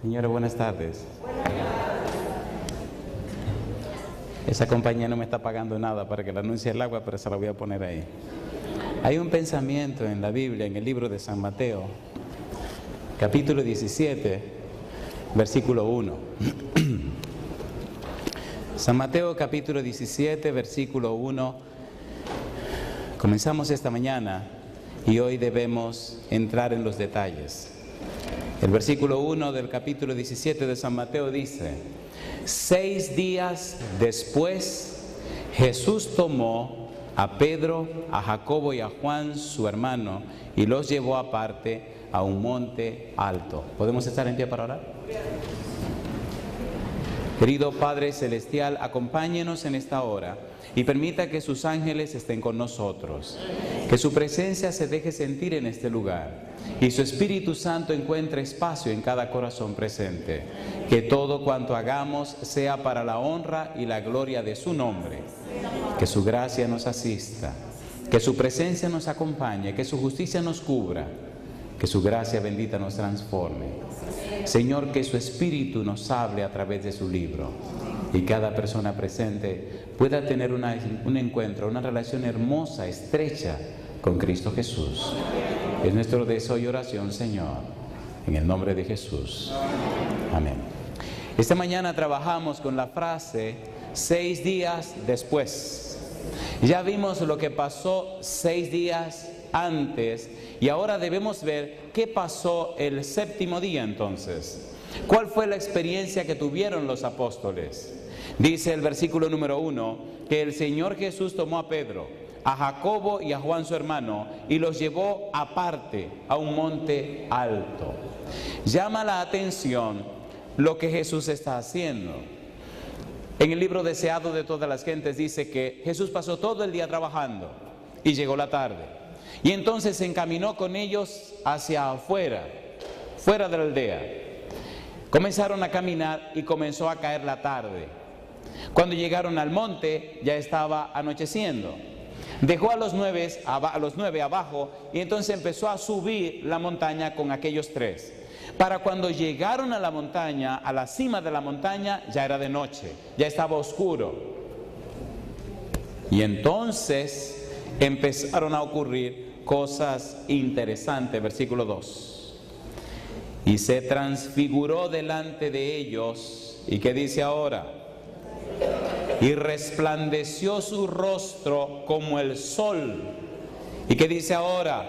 Señora, buenas tardes. Esa compañía no me está pagando nada para que le anuncie el agua, pero se la voy a poner ahí. Hay un pensamiento en la Biblia, en el libro de San Mateo, capítulo 17, versículo 1. San Mateo, capítulo 17, versículo 1. Comenzamos esta mañana y hoy debemos entrar en los detalles. El versículo 1 del capítulo 17 de San Mateo dice: 6 días después, Jesús tomó a Pedro, a Jacobo y a Juan, su hermano, y los llevó aparte a un monte alto. ¿Podemos estar en pie para orar? Querido Padre Celestial, acompáñenos en esta hora y permita que sus ángeles estén con nosotros, que su presencia se deje sentir en este lugar y su Espíritu Santo encuentre espacio en cada corazón presente, que todo cuanto hagamos sea para la honra y la gloria de su nombre, que su gracia nos asista, que su presencia nos acompañe, que su justicia nos cubra, que su gracia bendita nos transforme. Señor, que su Espíritu nos hable a través de su libro y cada persona presente pueda tener un encuentro, una relación hermosa, estrecha con Cristo Jesús. Es nuestro deseo y oración, Señor, en el nombre de Jesús. Amén. Esta mañana trabajamos con la frase 6 días después. Ya vimos lo que pasó 6 días antes y ahora debemos ver qué pasó el 7º día entonces. ¿Cuál fue la experiencia que tuvieron los apóstoles? Dice el versículo número 1 que el Señor Jesús tomó a Pedro, a Jacobo y a Juan su hermano y los llevó aparte a un monte alto. Llama la atención lo que Jesús está haciendo. En el libro Deseado de todas las gentes dice que Jesús pasó todo el día trabajando y llegó la tarde. Y entonces se encaminó con ellos hacia afuera, fuera de la aldea. Comenzaron a caminar y comenzó a caer la tarde. Cuando llegaron al monte ya estaba anocheciendo. Dejó a los 9 abajo y entonces empezó a subir la montaña con aquellos 3. Para cuando llegaron a la montaña, a la cima de la montaña, ya era de noche, ya estaba oscuro. Y entonces empezaron a ocurrir cosas interesantes. Versículo 2. Y se transfiguró delante de ellos. ¿Y qué dice ahora? Y resplandeció su rostro como el sol. ¿Y qué dice ahora?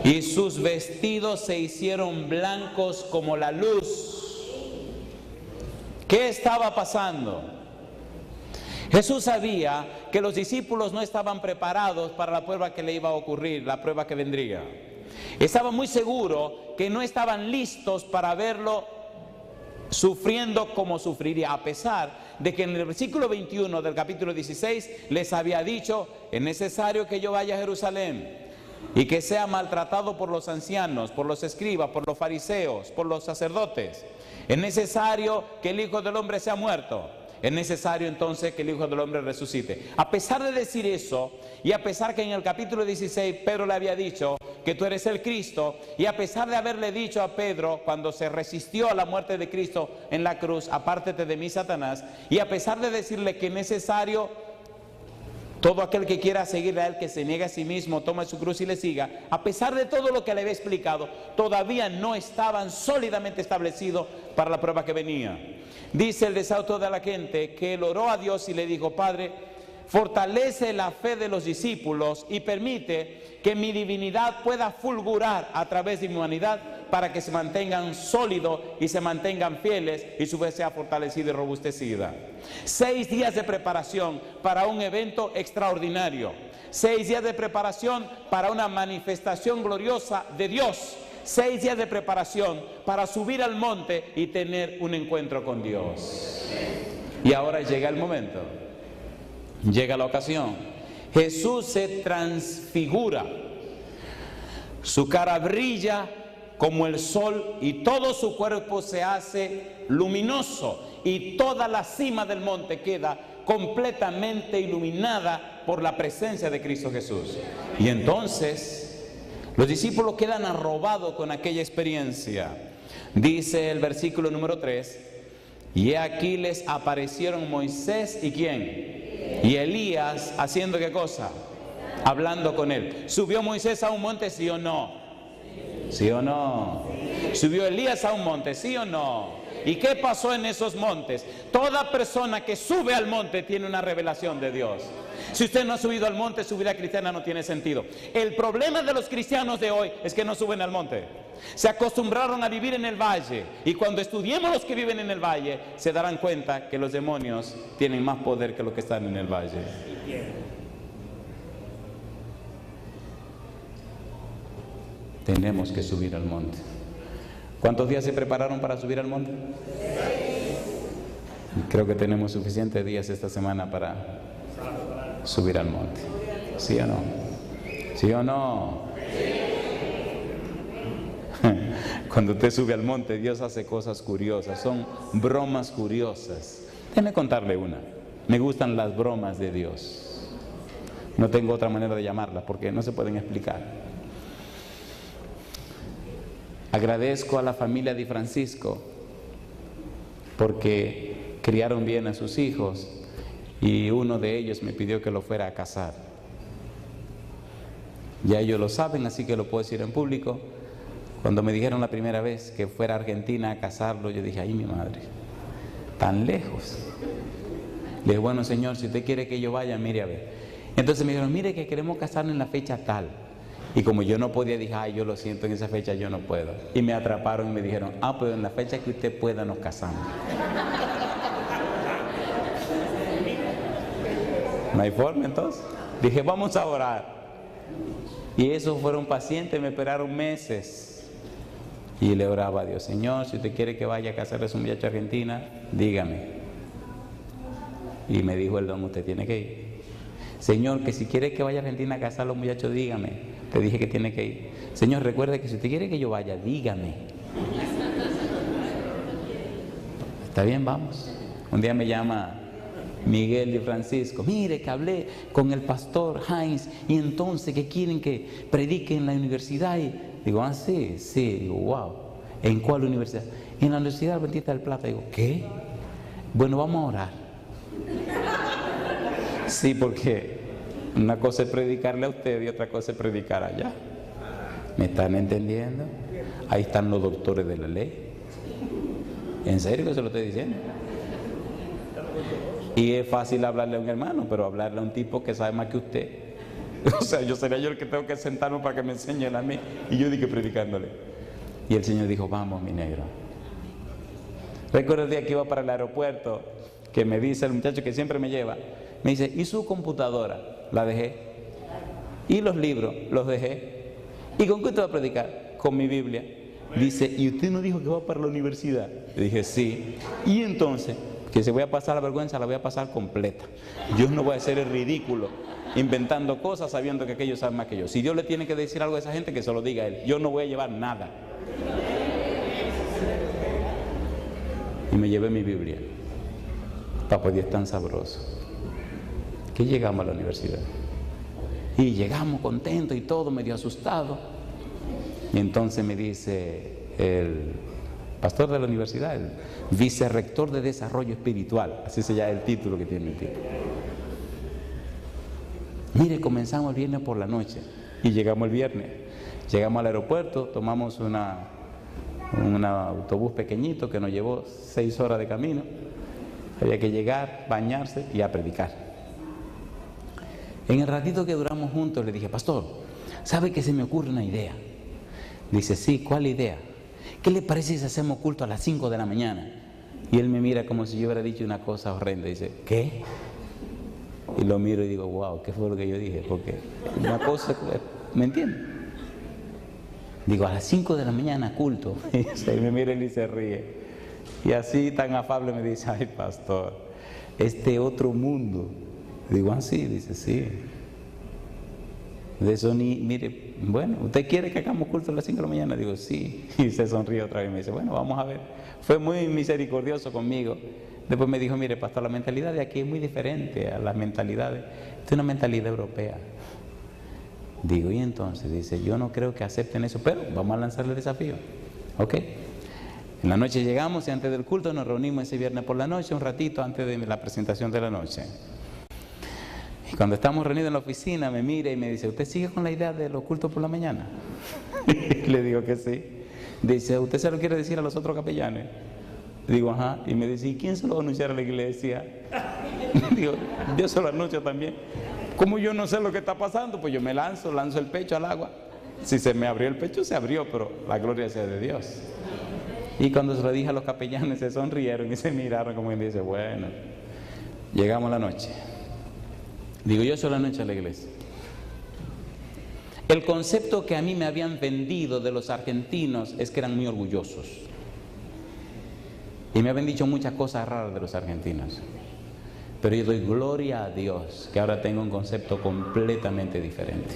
Y sus vestidos se hicieron blancos como la luz. ¿Qué estaba pasando? Jesús sabía que los discípulos no estaban preparados para la prueba que le iba a ocurrir, la prueba que vendría. Estaba muy seguro que no estaban listos para verlo sufriendo como sufriría, a pesar de que en el versículo 21 del capítulo 16 les había dicho: es necesario que yo vaya a Jerusalén y que sea maltratado por los ancianos, por los escribas, por los fariseos, por los sacerdotes. Es necesario que el Hijo del Hombre sea muerto. Es necesario entonces que el Hijo del Hombre resucite. A pesar de decir eso, y a pesar que en el capítulo 16 Pedro le había dicho que tú eres el Cristo, y a pesar de haberle dicho a Pedro cuando se resistió a la muerte de Cristo en la cruz: apártate de mí, Satanás, y a pesar de decirle que es necesario todo aquel que quiera seguirle a él, que se niegue a sí mismo, tome su cruz y le siga, a pesar de todo lo que le había explicado, todavía no estaban sólidamente establecidos para la prueba que venía. Dice el Deseado de la gente que él oró a Dios y le dijo: Padre, fortalece la fe de los discípulos y permite que mi divinidad pueda fulgurar a través de mi humanidad, para que se mantengan sólidos y se mantengan fieles y su fe sea fortalecida y robustecida. 6 días de preparación para un evento extraordinario. 6 días de preparación para una manifestación gloriosa de Dios. 6 días de preparación para subir al monte y tener un encuentro con Dios. Y ahora llega el momento, llega la ocasión. Jesús se transfigura, su cara brilla como el sol y todo su cuerpo se hace luminoso y toda la cima del monte queda completamente iluminada por la presencia de Cristo Jesús. Y entonces los discípulos quedan arrobados con aquella experiencia. Dice el versículo número 3, y aquí les aparecieron Moisés y ¿quién? Y Elías, ¿haciendo qué cosa? Hablando con él. ¿Subió Moisés a un monte, sí o no? ¿Sí o no? ¿Subió Elías a un monte, sí o no? ¿Y qué pasó en esos montes? Toda persona que sube al monte tiene una revelación de Dios. Si usted no ha subido al monte, su vida cristiana no tiene sentido. El problema de los cristianos de hoy es que no suben al monte. Se acostumbraron a vivir en el valle. Y cuando estudiemos los que viven en el valle, se darán cuenta que los demonios tienen más poder que los que están en el valle. Tenemos que subir al monte. ¿Cuántos días se prepararon para subir al monte? Creo que tenemos suficientes días esta semana para subir al monte. ¿Sí o no? ¿Sí o no? Cuando usted sube al monte, Dios hace cosas curiosas. Son bromas curiosas. Déjeme contarle una. Me gustan las bromas de Dios. No tengo otra manera de llamarlas porque no se pueden explicar. Agradezco a la familia Di Francisco porque criaron bien a sus hijos y uno de ellos me pidió que lo fuera a casar. Ya ellos lo saben, así que lo puedo decir en público. Cuando me dijeron la primera vez que fuera a Argentina a casarlo, yo dije, ay mi madre, tan lejos. Le dije, bueno Señor, si usted quiere que yo vaya, mire a ver. Entonces me dijeron, mire que queremos casarnos en la fecha tal. Y como yo no podía, dije, ay, yo lo siento, en esa fecha yo no puedo. Y me atraparon y me dijeron, pero en la fecha que usted pueda nos casamos. No hay forma entonces. Dije, vamos a orar. Y esos fueron pacientes, me esperaron meses. Y le oraba a Dios, Señor, si usted quiere que vaya a casarse a un muchacho argentina, dígame. Y me dijo el don, usted tiene que ir. Señor, que si quiere que vaya a Argentina a casar a los muchachos, dígame. Te dije que tiene que ir. Señor, recuerde que si usted quiere que yo vaya, dígame. Está bien, vamos. Un día me llama Miguel Di Francisco. Mire que hablé con el pastor Heinz y entonces que quieren que predique en la universidad. Y digo, sí. Digo, wow. ¿En cuál universidad? En la Universidad Adventista del Plata. Digo, ¿qué? Bueno, vamos a orar. Sí, porque una cosa es predicarle a usted y otra cosa es predicar allá. ¿Me están entendiendo? Ahí están los doctores de la ley. ¿En serio que se lo estoy diciendo? Y es fácil hablarle a un hermano, pero hablarle a un tipo que sabe más que usted. O sea, yo sería yo el que tengo que sentarme para que me enseñen a mí. Y yo dije predicándole. Y el Señor dijo, vamos mi negro. Recuerdo el día que iba para el aeropuerto, que me dice el muchacho que siempre me lleva, me dice, ¿y su computadora? La dejé. ¿Y los libros? Los dejé. ¿Y con qué usted va a predicar? Con mi Biblia. Dice, ¿y usted no dijo que va para la universidad? Le dije, sí. Y entonces, que se voy a pasar la vergüenza, la voy a pasar completa. Yo no voy a hacer el ridículo inventando cosas sabiendo que aquellos saben más que yo. Si Dios le tiene que decir algo a esa gente, que se lo diga a él. Yo no voy a llevar nada. Y me llevé mi Biblia. Papá Dios, tan sabroso. Que llegamos a la universidad. Y llegamos contentos y todo, medio asustado. Y entonces me dice el pastor de la universidad, el vicerrector de desarrollo espiritual, así se llama el título que tiene el título. Mire, comenzamos el viernes por la noche y llegamos el viernes. Llegamos al aeropuerto, tomamos un autobús pequeñito que nos llevó 6 horas de camino. Había que llegar, bañarse y a predicar. En el ratito que duramos juntos le dije, pastor, ¿sabe que se me ocurre una idea? Dice, sí, ¿cuál idea? ¿Qué le parece si hacemos culto a las 5 de la mañana? Y él me mira como si yo hubiera dicho una cosa horrenda. Dice, ¿qué? Y lo miro y digo, wow, ¿qué fue lo que yo dije? Porque una cosa, ¿me entiendes? Digo, a las 5 de la mañana culto. Y me mira y se ríe. Y así tan afable me dice, ay pastor, este otro mundo. Digo, sí, dice, sí. De eso ni, mire, bueno, ¿usted quiere que hagamos culto a las 5 de la mañana? Digo, sí. Y se sonríe otra vez y me dice, bueno, vamos a ver. Fue muy misericordioso conmigo. Después me dijo, mire pastor, la mentalidad de aquí es muy diferente a las mentalidades. Esta es una mentalidad europea. Digo, y entonces, dice, yo no creo que acepten eso, pero vamos a lanzarle el desafío. ¿Ok? En la noche llegamos y antes del culto nos reunimos ese viernes por la noche, un ratito antes de la presentación de la noche. Y cuando estamos reunidos en la oficina me mira y me dice, ¿usted sigue con la idea de los cultos por la mañana? Le digo que sí. Dice, ¿usted se lo quiere decir a los otros capellanes? Digo, ajá. Y me dice, ¿y quién se lo va a anunciar a la iglesia? Digo, yo se lo anuncio también. Como yo no sé lo que está pasando, pues yo me lanzo el pecho al agua. Si se me abrió el pecho, se abrió, pero la gloria sea de Dios. Y cuando se lo dije a los capellanes, se sonrieron y se miraron como quien dice, bueno, llegamos a la noche. Digo, yo soy la noche a la iglesia. El concepto que a mí me habían vendido de los argentinos es que eran muy orgullosos. Y me habían dicho muchas cosas raras de los argentinos. Pero yo doy gloria a Dios que ahora tengo un concepto completamente diferente.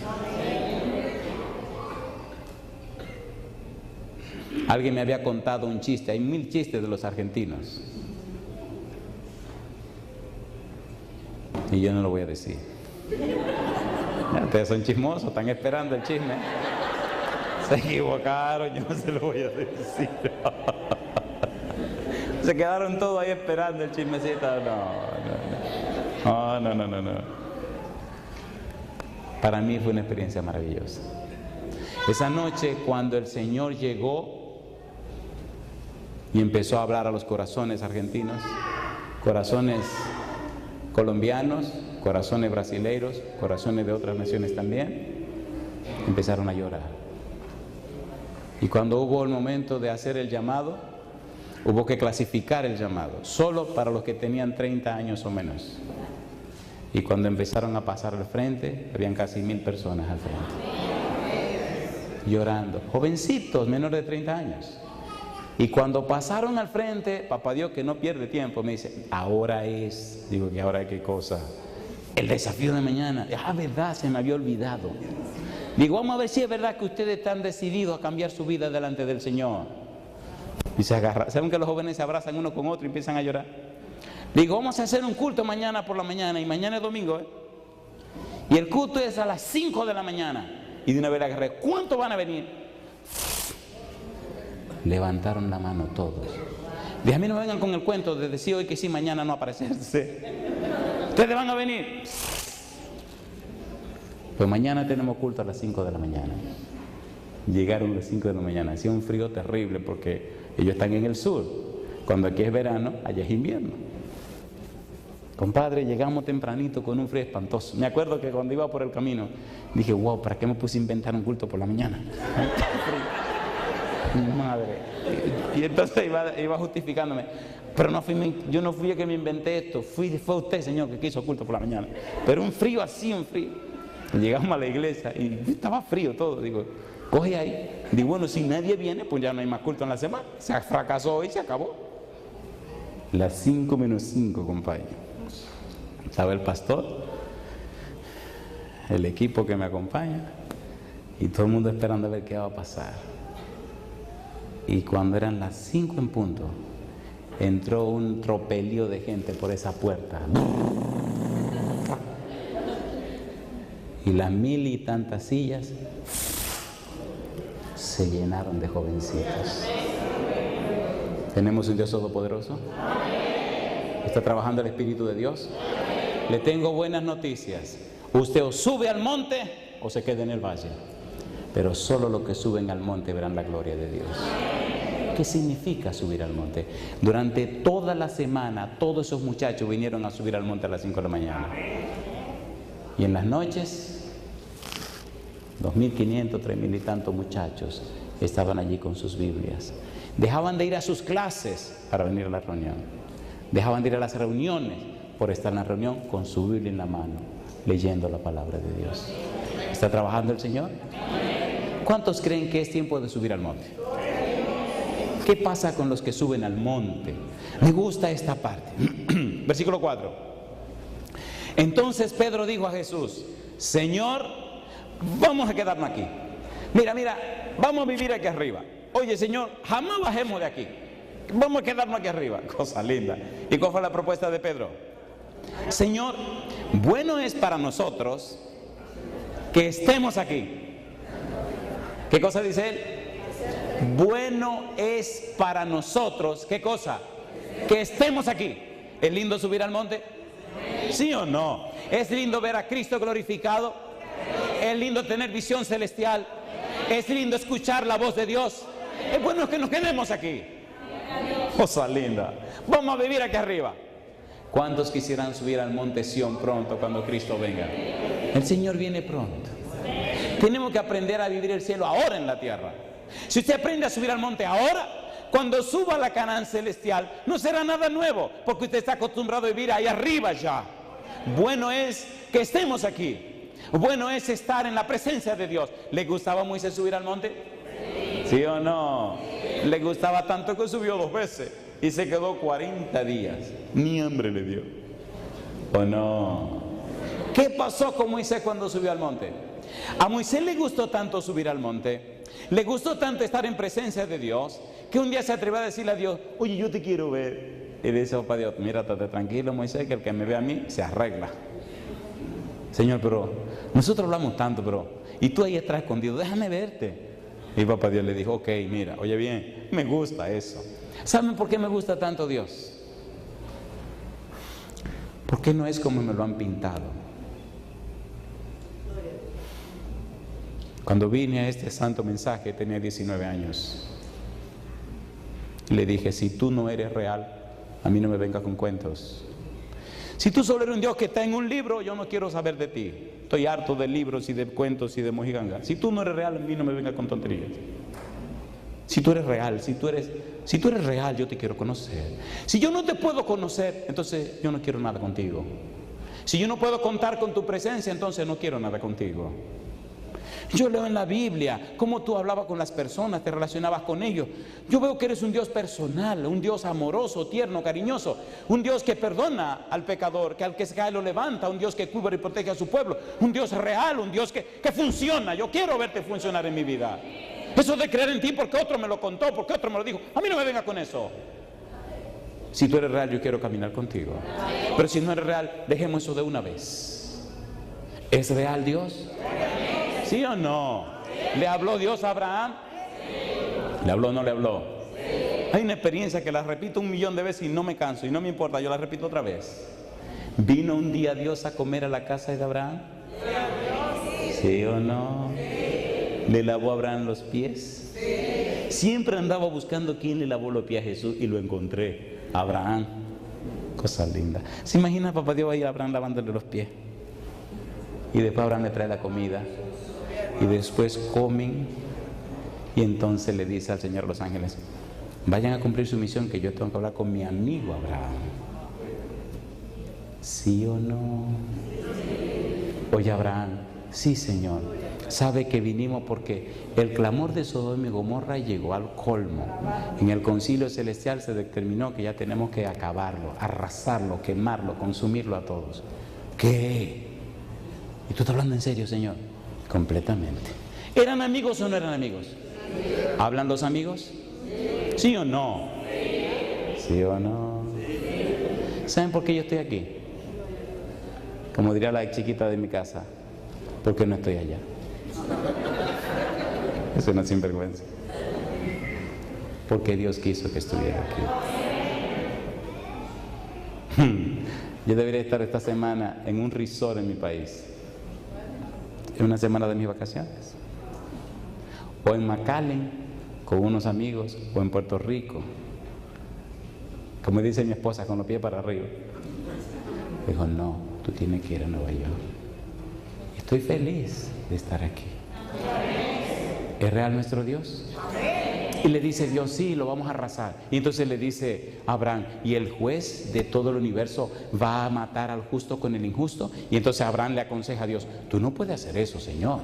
Alguien me había contado un chiste, hay 1000 chistes de los argentinos. Y yo no lo voy a decir. Ustedes son chismosos, están esperando el chisme. Se equivocaron, yo no se lo voy a decir. Se quedaron todos ahí esperando el chismecito. No. Para mí fue una experiencia maravillosa. Esa noche cuando el Señor llegó y empezó a hablar a los corazones argentinos, corazones colombianos, corazones brasileiros, corazones de otras naciones también, empezaron a llorar. Y cuando hubo el momento de hacer el llamado, hubo que clasificar el llamado, solo para los que tenían 30 años o menos. Y cuando empezaron a pasar al frente, habían casi 1000 personas al frente, llorando, jovencitos, menores de 30 años. Y cuando pasaron al frente, papá Dios, que no pierde tiempo, me dice, ahora es, digo, ¿y ahora qué cosa? El desafío de mañana. Ah, verdad, se me había olvidado. Digo, vamos a ver si es verdad que ustedes están decididos a cambiar su vida delante del Señor. Y se agarra. ¿Saben que los jóvenes se abrazan uno con otro y empiezan a llorar? Digo, vamos a hacer un culto mañana por la mañana, y mañana es domingo, ¿eh? Y el culto es a las 5 de la mañana. Y de una vez le agarré, ¿cuántos van a venir? Levantaron la mano todos. Dije, a mí no me vengan con el cuento de decir hoy que sí, mañana no aparecerse. Ustedes van a venir. Pues mañana tenemos culto a las 5 de la mañana. Llegaron a las 5 de la mañana. Hacía un frío terrible porque ellos están en el sur. Cuando aquí es verano, allá es invierno. Compadre, llegamos tempranito con un frío espantoso. Me acuerdo que cuando iba por el camino, dije, wow, ¿para qué me puse a inventar un culto por la mañana? Madre. Y entonces iba justificándome, pero yo no fui el que me inventé esto, fue usted, Señor, que quiso culto por la mañana. Pero un frío así, un frío. Llegamos a la iglesia y estaba frío todo. Digo, coge ahí. Digo, bueno, si nadie viene, pues ya no hay más culto en la semana. Se fracasó y se acabó. Las 5 menos 5, compadre. Estaba el pastor, el equipo que me acompaña y todo el mundo esperando a ver qué va a pasar. Y cuando eran las 5 en punto, entró un tropelío de gente por esa puerta. Y las 1000 y tantas sillas se llenaron de jovencitos. ¿Tenemos un Dios todopoderoso? ¿Está trabajando el Espíritu de Dios? Le tengo buenas noticias. Usted o sube al monte o se queda en el valle. Pero solo los que suben al monte verán la gloria de Dios. ¿Qué significa subir al monte? Durante toda la semana, todos esos muchachos vinieron a subir al monte a las 5 de la mañana. Y en las noches, 2.500, 3.000 y tantos muchachos estaban allí con sus Biblias. Dejaban de ir a sus clases para venir a la reunión. Dejaban de ir a las reuniones por estar en la reunión con su Biblia en la mano, leyendo la palabra de Dios. ¿Está trabajando el Señor? ¿Cuántos creen que es tiempo de subir al monte? ¿Qué pasa con los que suben al monte? Me gusta esta parte. Versículo 4. Entonces Pedro dijo a Jesús, Señor, vamos a quedarnos aquí. Mira, vamos a vivir aquí arriba. Oye, Señor, jamás bajemos de aquí. Vamos a quedarnos aquí arriba. Cosa linda. ¿Y cuál fue la propuesta de Pedro? Señor, bueno es para nosotros que estemos aquí. ¿Qué cosa dice él? Bueno es para nosotros, ¿qué cosa? Que estemos aquí. ¿Es lindo subir al monte? ¿Sí o no? ¿Es lindo ver a Cristo glorificado? ¿Es lindo tener visión celestial? ¿Es lindo escuchar la voz de Dios? Es bueno que nos quedemos aquí. Cosa linda. Vamos a vivir aquí arriba. ¿Cuántos quisieran subir al monte Sión pronto cuando Cristo venga? El Señor viene pronto. Tenemos que aprender a vivir el cielo ahora en la tierra. Si usted aprende a subir al monte ahora, cuando suba a la Canaán celestial, no será nada nuevo, porque usted está acostumbrado a vivir ahí arriba ya. Bueno es que estemos aquí. Bueno es estar en la presencia de Dios. ¿Le gustaba a Moisés subir al monte? ¿Sí o no? Le gustaba tanto que subió 2 veces y se quedó 40 días. Ni hambre le dio. ¿O no? ¿Qué pasó con Moisés cuando subió al monte? A Moisés le gustó tanto subir al monte, le gustó tanto estar en presencia de Dios, que un día se atrevió a decirle a Dios: oye, yo te quiero ver. Y le dice: papá Dios, mira, estate tranquilo, Moisés, que el que me ve a mí se arregla. Señor, pero nosotros hablamos tanto, pero y tú ahí estás escondido, déjame verte. Y papá Dios le dijo: ok, mira, oye bien, me gusta eso. ¿Saben por qué me gusta tanto Dios? Porque no es como me lo han pintado. Cuando vine a este santo mensaje tenía 19 años. Le dije: si tú no eres real, a mí no me vengas con cuentos. Si tú solo eres un Dios que está en un libro, yo no quiero saber de ti. Estoy harto de libros y de cuentos y de mojigangas. Si tú no eres real, a mí no me vengas con tonterías. Si tú eres real, si tú eres real, yo te quiero conocer. Si yo no te puedo conocer, entonces yo no quiero nada contigo. Si yo no puedo contar con tu presencia, entonces no quiero nada contigo. Yo leo en la Biblia cómo tú hablabas con las personas, te relacionabas con ellos. Yo veo que eres un Dios personal, un Dios amoroso, tierno, cariñoso, un Dios que perdona al pecador, que al que se cae lo levanta, un Dios que cubre y protege a su pueblo, un Dios real, un Dios que funciona. Yo quiero verte funcionar en mi vida. Eso de creer en ti porque otro me lo contó, porque otro me lo dijo, a mí no me venga con eso. Si tú eres real, yo quiero caminar contigo. Pero si no eres real, dejemos eso de una vez. ¿Es real Dios? ¿Sí o no? ¿Le habló Dios a Abraham? ¿Le habló o no le habló? Hay una experiencia que la repito 1.000.000 de veces y no me canso y no me importa, yo la repito otra vez. ¿Vino un día Dios a comer a la casa de Abraham? ¿Sí o no? ¿Le lavó a Abraham los pies? Siempre andaba buscando quién le lavó los pies a Jesús y lo encontré. Abraham. Cosa linda. ¿Se imagina papá Dios ahí a Abraham lavándole los pies? Y después Abraham le trae la comida. Y después comen. Y entonces le dice al Señor los ángeles: vayan a cumplir su misión, que yo tengo que hablar con mi amigo Abraham. ¿Sí o no? Oye Abraham: sí, Señor. Sabe que vinimos porque el clamor de Sodoma y Gomorra llegó al colmo. En el concilio celestial se determinó que ya tenemos que acabarlo, arrasarlo, quemarlo, consumirlo a todos. ¿Qué? ¿Y tú estás hablando en serio, Señor? Completamente. ¿Eran amigos o no eran amigos? ¿Hablan los amigos? ¿Sí o no? ¿Sí o no? ¿Saben por qué yo estoy aquí? Como diría la chiquita de mi casa: ¿por qué no estoy allá? Es una sinvergüenza. Porque Dios quiso que estuviera aquí. Yo debería estar esta semana en un resort en mi país, en una semana de mis vacaciones, o en McAllen con unos amigos, o en Puerto Rico, como dice mi esposa, con los pies para arriba. Dijo: no, tú tienes que ir a Nueva York. Estoy feliz de estar aquí. ¿Es real nuestro Dios? Y le dice Dios: sí, lo vamos a arrasar. Y entonces le dice a Abraham: y el juez de todo el universo va a matar al justo con el injusto. Y entonces Abraham le aconseja a Dios: tú no puedes hacer eso, Señor.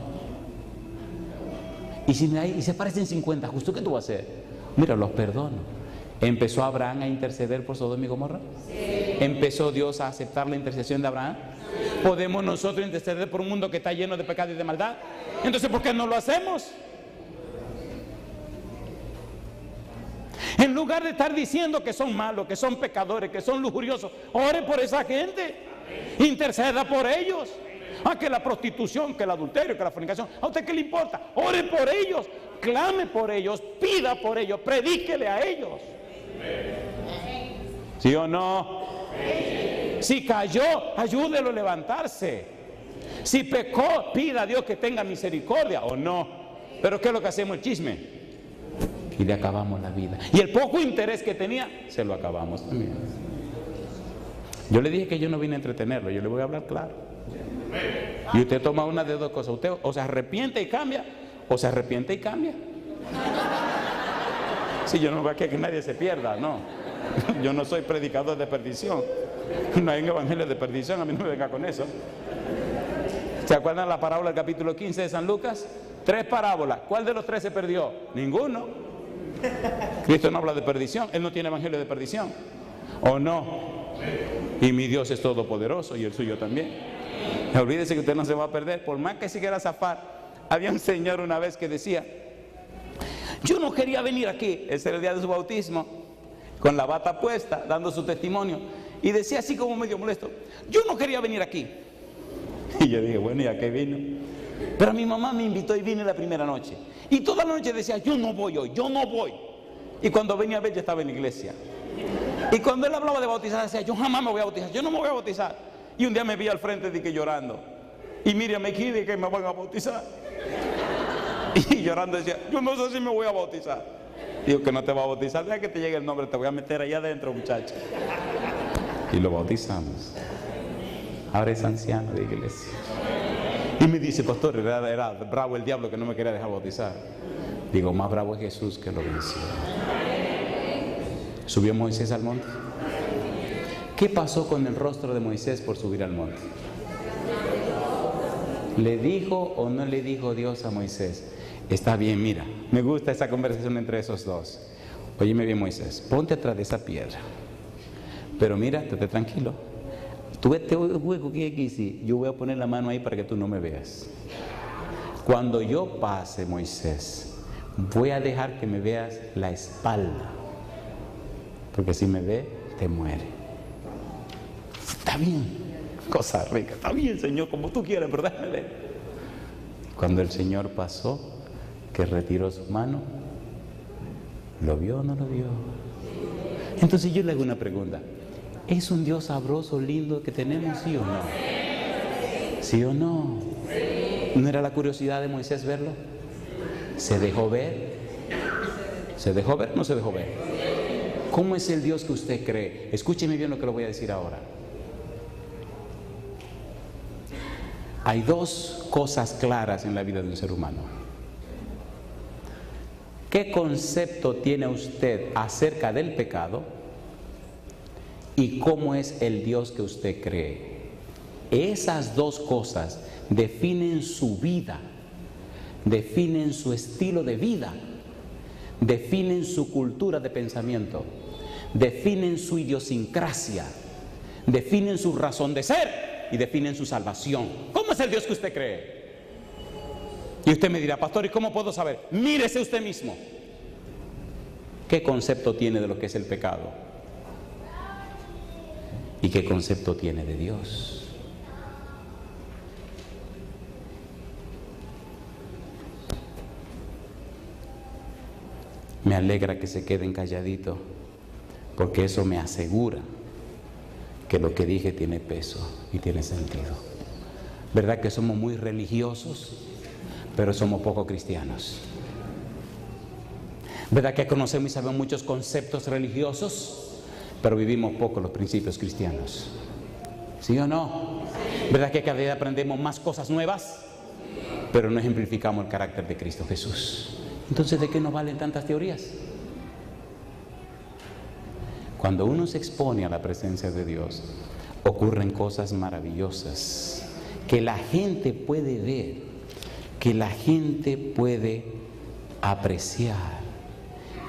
Y si se parecen 50 justos, ¿qué tú vas a hacer? Mira, los perdono. ¿Empezó Abraham a interceder por Sodoma y Gomorra? Sí. ¿Empezó Dios a aceptar la intercesión de Abraham? Sí. ¿Podemos nosotros interceder por un mundo que está lleno de pecado y de maldad? Entonces, ¿por qué no lo hacemos? En lugar de estar diciendo que son malos, que son pecadores, que son lujuriosos, ore por esa gente. Interceda por ellos. que la prostitución, que el adulterio, que la fornicación. ¿A usted qué le importa? Ore por ellos, clame por ellos, pida por ellos, predíquele a ellos. ¿Sí o no? Si cayó, ayúdelo a levantarse. Si pecó, pida a Dios que tenga misericordia, ¿o no? Pero ¿qué es lo que hacemos? El chisme. Y le acabamos la vida. Y el poco interés que tenía, se lo acabamos también. Yo le dije que yo no vine a entretenerlo, yo le voy a hablar claro. Y usted toma una de dos cosas. Usted o se arrepiente y cambia, o se arrepiente y cambia. Si yo no voy a que nadie se pierda, no. Yo no soy predicador de perdición. No hay un evangelio de perdición, a mí no me venga con eso. ¿Se acuerdan la parábola del capítulo 15 de San Lucas? 3 parábolas. ¿Cuál de los 3 se perdió? Ninguno. Cristo no habla de perdición, Él no tiene evangelio de perdición. ¿O no? Y mi Dios es todopoderoso y el suyo también. Olvídese que usted no se va a perder, por más que se quiera zafar. Había un señor una vez que decía: yo no quería venir aquí. Ese era el día de su bautismo, con la bata puesta, dando su testimonio. Y decía así como medio molesto: yo no quería venir aquí. Y yo dije: bueno, ¿y a qué vino? Pero mi mamá me invitó y vine la primera noche. Y toda la noche decía: yo no voy hoy, yo no voy. Y cuando venía a ver, ya estaba en la iglesia. Y cuando él hablaba de bautizar, decía: yo jamás me voy a bautizar, yo no me voy a bautizar. Y un día me vi al frente de que llorando. Y Miriam me quiere que me van a bautizar. Y llorando decía: yo no sé si me voy a bautizar. Digo: que no te va a bautizar, deja que te llegue el nombre, te voy a meter allá adentro, muchacho. Y lo bautizamos. Ahora es anciano de iglesia. Y me dice: pastor, era bravo el diablo que no me quería dejar bautizar. Digo: más bravo es Jesús que lo venció. Subió Moisés al monte. ¿Qué pasó con el rostro de Moisés por subir al monte? ¿Le dijo o no le dijo Dios a Moisés? Está bien, mira, me gusta esa conversación entre esos dos. Óyeme bien, Moisés, ponte atrás de esa piedra. Pero mira, estate tranquilo. Tú ves este hueco que hay aquí, sí, yo voy a poner la mano ahí para que tú no me veas. Cuando yo pase, Moisés, voy a dejar que me veas la espalda. Porque si me ve, te muere. Está bien, cosa rica, está bien, Señor, como tú quieras, pero déjame ver. Cuando el Señor pasó, que retiró su mano, ¿lo vio o no lo vio? Entonces yo le hago una pregunta: ¿es un Dios sabroso, lindo que tenemos, sí o no? ¿Sí o no? ¿No era la curiosidad de Moisés verlo? ¿Se dejó ver? ¿Se dejó ver o no se dejó ver? ¿Cómo es el Dios que usted cree? Escúcheme bien lo que le voy a decir ahora. Hay dos cosas claras en la vida de un ser humano. ¿Qué concepto tiene usted acerca del pecado? ¿Y cómo es el Dios que usted cree? Esas dos cosas definen su vida, definen su estilo de vida, definen su cultura de pensamiento, definen su idiosincrasia, definen su razón de ser y definen su salvación. ¿Cómo es el Dios que usted cree? Y usted me dirá: pastor, ¿y cómo puedo saber? Mírese usted mismo. ¿Qué concepto tiene de lo que es el pecado? ¿Y qué concepto tiene de Dios? Me alegra que se queden calladitos, porque eso me asegura que lo que dije tiene peso y tiene sentido. ¿Verdad que somos muy religiosos, pero somos poco cristianos? ¿Verdad que conocemos y sabemos muchos conceptos religiosos, pero vivimos poco los principios cristianos? ¿Sí o no? ¿Verdad que cada día aprendemos más cosas nuevas, pero no ejemplificamos el carácter de Cristo Jesús? Entonces, ¿de qué nos valen tantas teorías? Cuando uno se expone a la presencia de Dios, ocurren cosas maravillosas que la gente puede ver, que la gente puede apreciar,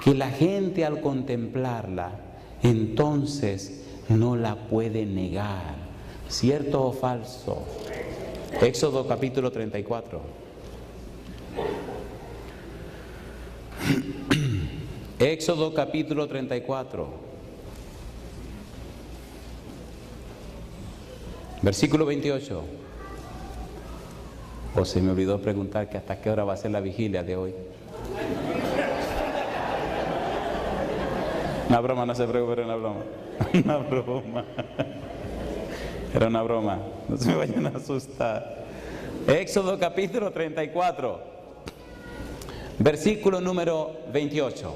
que la gente al contemplarla, entonces no la puede negar. ¿Cierto o falso? Éxodo capítulo 34. Éxodo capítulo 34. Versículo 28. O se me olvidó preguntar que hasta qué hora va a ser la vigilia de hoy. Una broma, no se preocupe, era una broma. Una broma. Era una broma. No se me vayan a asustar. Éxodo capítulo 34, versículo número 28.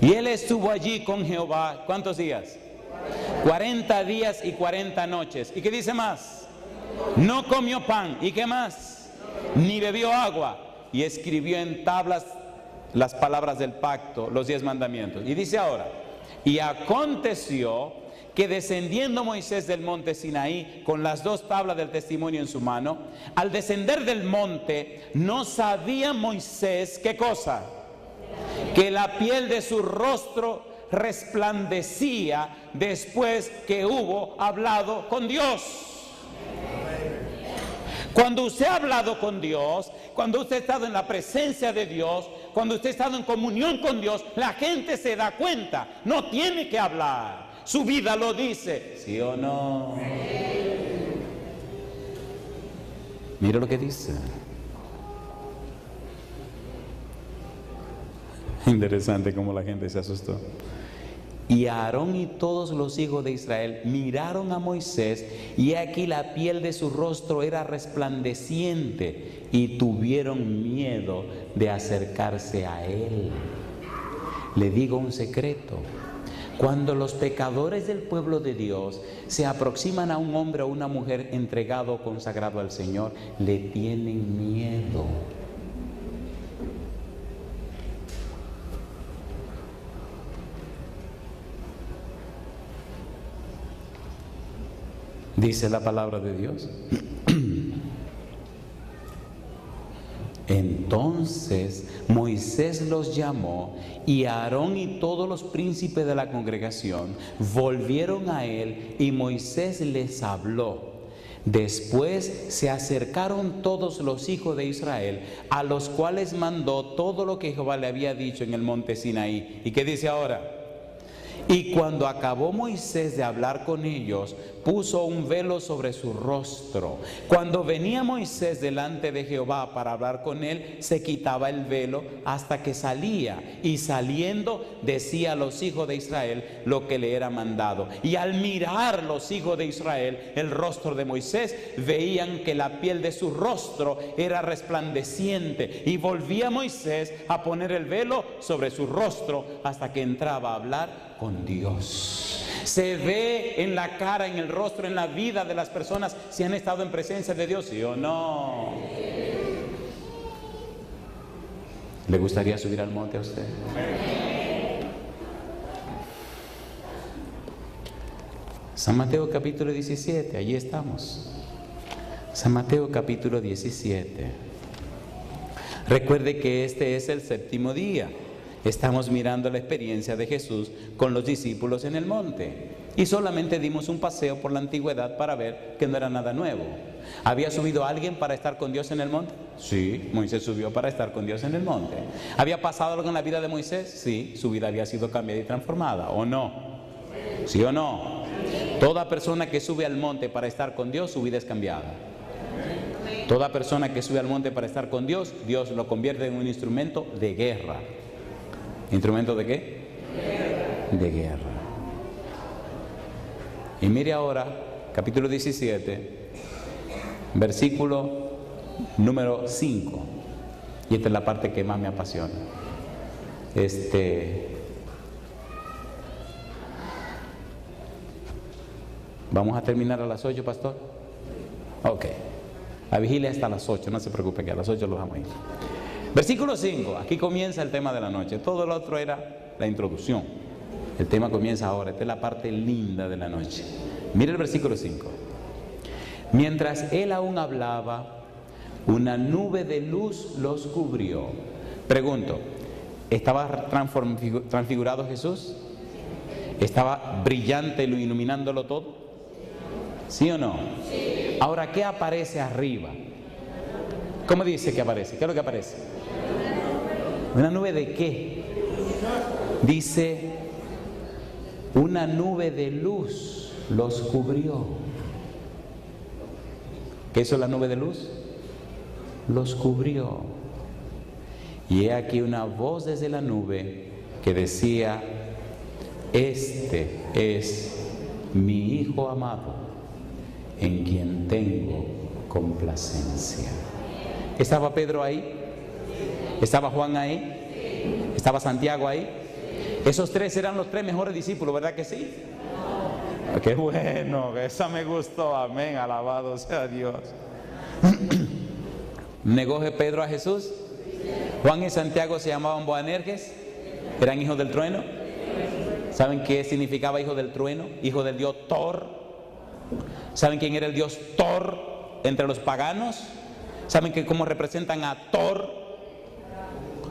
Y él estuvo allí con Jehová, ¿cuántos días? 40 días y 40 noches. ¿Y qué dice más? No comió pan. ¿Y qué más? Ni bebió agua. Y escribió en tablas las palabras del pacto, los 10 mandamientos. Y dice ahora, y aconteció que descendiendo Moisés del monte Sinaí con las 2 tablas del testimonio en su mano, al descender del monte no sabía Moisés, ¿qué cosa? Que la piel de su rostro resplandecía después que hubo hablado con Dios. Cuando usted ha hablado con Dios, cuando usted ha estado en la presencia de Dios, cuando usted ha estado en comunión con Dios, la gente se da cuenta, no tiene que hablar, su vida lo dice, ¿sí o no? Mira lo que dice. Interesante cómo la gente se asustó. Y Aarón y todos los hijos de Israel miraron a Moisés, y aquí la piel de su rostro era resplandeciente, y tuvieron miedo de acercarse a él. Le digo un secreto: cuando los pecadores del pueblo de Dios se aproximan a un hombre o una mujer entregado o consagrado al Señor, le tienen miedo. Dice la palabra de Dios. Entonces Moisés los llamó, y Aarón y todos los príncipes de la congregación volvieron a él, y Moisés les habló. Después se acercaron todos los hijos de Israel, a los cuales mandó todo lo que Jehová le había dicho en el monte Sinaí. ¿Y qué dice ahora? Y cuando acabó Moisés de hablar con ellos, puso un velo sobre su rostro. Cuando venía Moisés delante de Jehová para hablar con él, se quitaba el velo hasta que salía, y saliendo decía a los hijos de Israel lo que le era mandado. Y al mirar los hijos de Israel el rostro de Moisés, veían que la piel de su rostro era resplandeciente, y volvía Moisés a poner el velo sobre su rostro hasta que entraba a hablar con Dios. Se ve en la cara, en el rostro, en la vida de las personas si han estado en presencia de Dios, ¿sí o no? ¿Le gustaría subir al monte a usted? San Mateo capítulo 17, allí estamos. San Mateo capítulo 17. Recuerde que este es el 7º día. Estamos mirando la experiencia de Jesús con los discípulos en el monte, y solamente dimos un paseo por la antigüedad para ver que no era nada nuevo. ¿Había subido alguien para estar con Dios en el monte? Sí, Moisés subió para estar con Dios en el monte. ¿Había pasado algo en la vida de Moisés? Sí, su vida había sido cambiada y transformada, ¿o no? ¿Sí o no? Toda persona que sube al monte para estar con Dios, su vida es cambiada. Toda persona que sube al monte para estar con Dios, Dios lo convierte en un instrumento de guerra. ¿Instrumento de qué? De guerra. Y mire ahora, capítulo 17, versículo número 5. Y esta es la parte que más me apasiona. ¿Vamos a terminar a las 8, pastor? Ok. La vigilia hasta las 8, no se preocupe, que a las 8 lo vamos a ir. Versículo 5, aquí comienza el tema de la noche. Todo lo otro era la introducción. El tema comienza ahora, esta es la parte linda de la noche. Mire el versículo 5. Mientras él aún hablaba, una nube de luz los cubrió. Pregunto, ¿estaba transfigurado Jesús? ¿Estaba brillante, iluminándolo todo? ¿Sí o no? Sí. Ahora, ¿qué aparece arriba? ¿Cómo dice que aparece? ¿Qué es lo que aparece? ¿Una nube de qué? Dice, una nube de luz los cubrió. ¿Qué es la nube de luz? los cubrió. Y he aquí una voz desde la nube que decía: este es mi Hijo amado, en quien tengo complacencia. ¿Estaba Pedro ahí? ¿Estaba Juan ahí? ¿Estaba Santiago ahí? Esos tres eran los tres mejores discípulos, ¿verdad que sí? Qué bueno, esa me gustó, amén, alabado sea Dios. ¿Negó Pedro a Jesús? Juan y Santiago se llamaban Boanerges, eran hijos del trueno. ¿Saben qué significaba hijo del trueno? Hijo del dios Thor. ¿Saben quién era el dios Thor entre los paganos? ¿Saben cómo representan a Thor?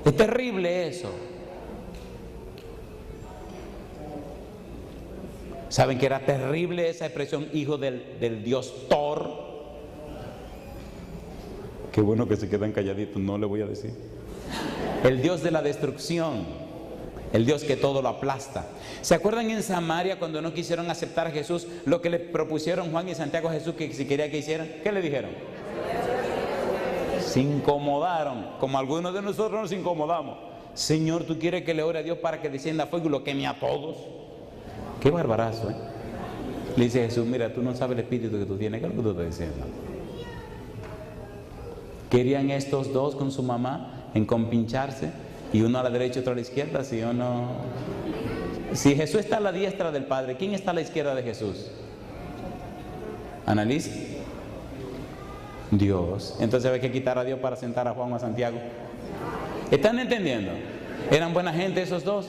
Es terrible eso. ¿Saben que era terrible esa expresión, hijo del dios Thor? Qué bueno que se quedan calladitos, no le voy a decir. El dios de la destrucción, el Dios que todo lo aplasta. ¿Se acuerdan en Samaria cuando no quisieron aceptar a Jesús, lo que le propusieron Juan y Santiago a Jesús que si quería que hicieran? ¿Qué le dijeron? Se incomodaron, como algunos de nosotros nos incomodamos. Señor, ¿tú quieres que le ore a Dios para que descienda fuego y lo queme a todos? Qué barbarazo, ¿eh? Le dice Jesús: mira, tú no sabes el espíritu que tú tienes. ¿Qué es lo que tú estás diciendo? ¿Querían estos dos con su mamá encompicharse? Y uno a la derecha y otro a la izquierda, ¿sí o no? Si Jesús está a la diestra del Padre, ¿quién está a la izquierda de Jesús? Analiza. Dios. Entonces hay que quitar a Dios para sentar a Juan o a Santiago. ¿Están entendiendo? ¿Eran buena gente esos dos?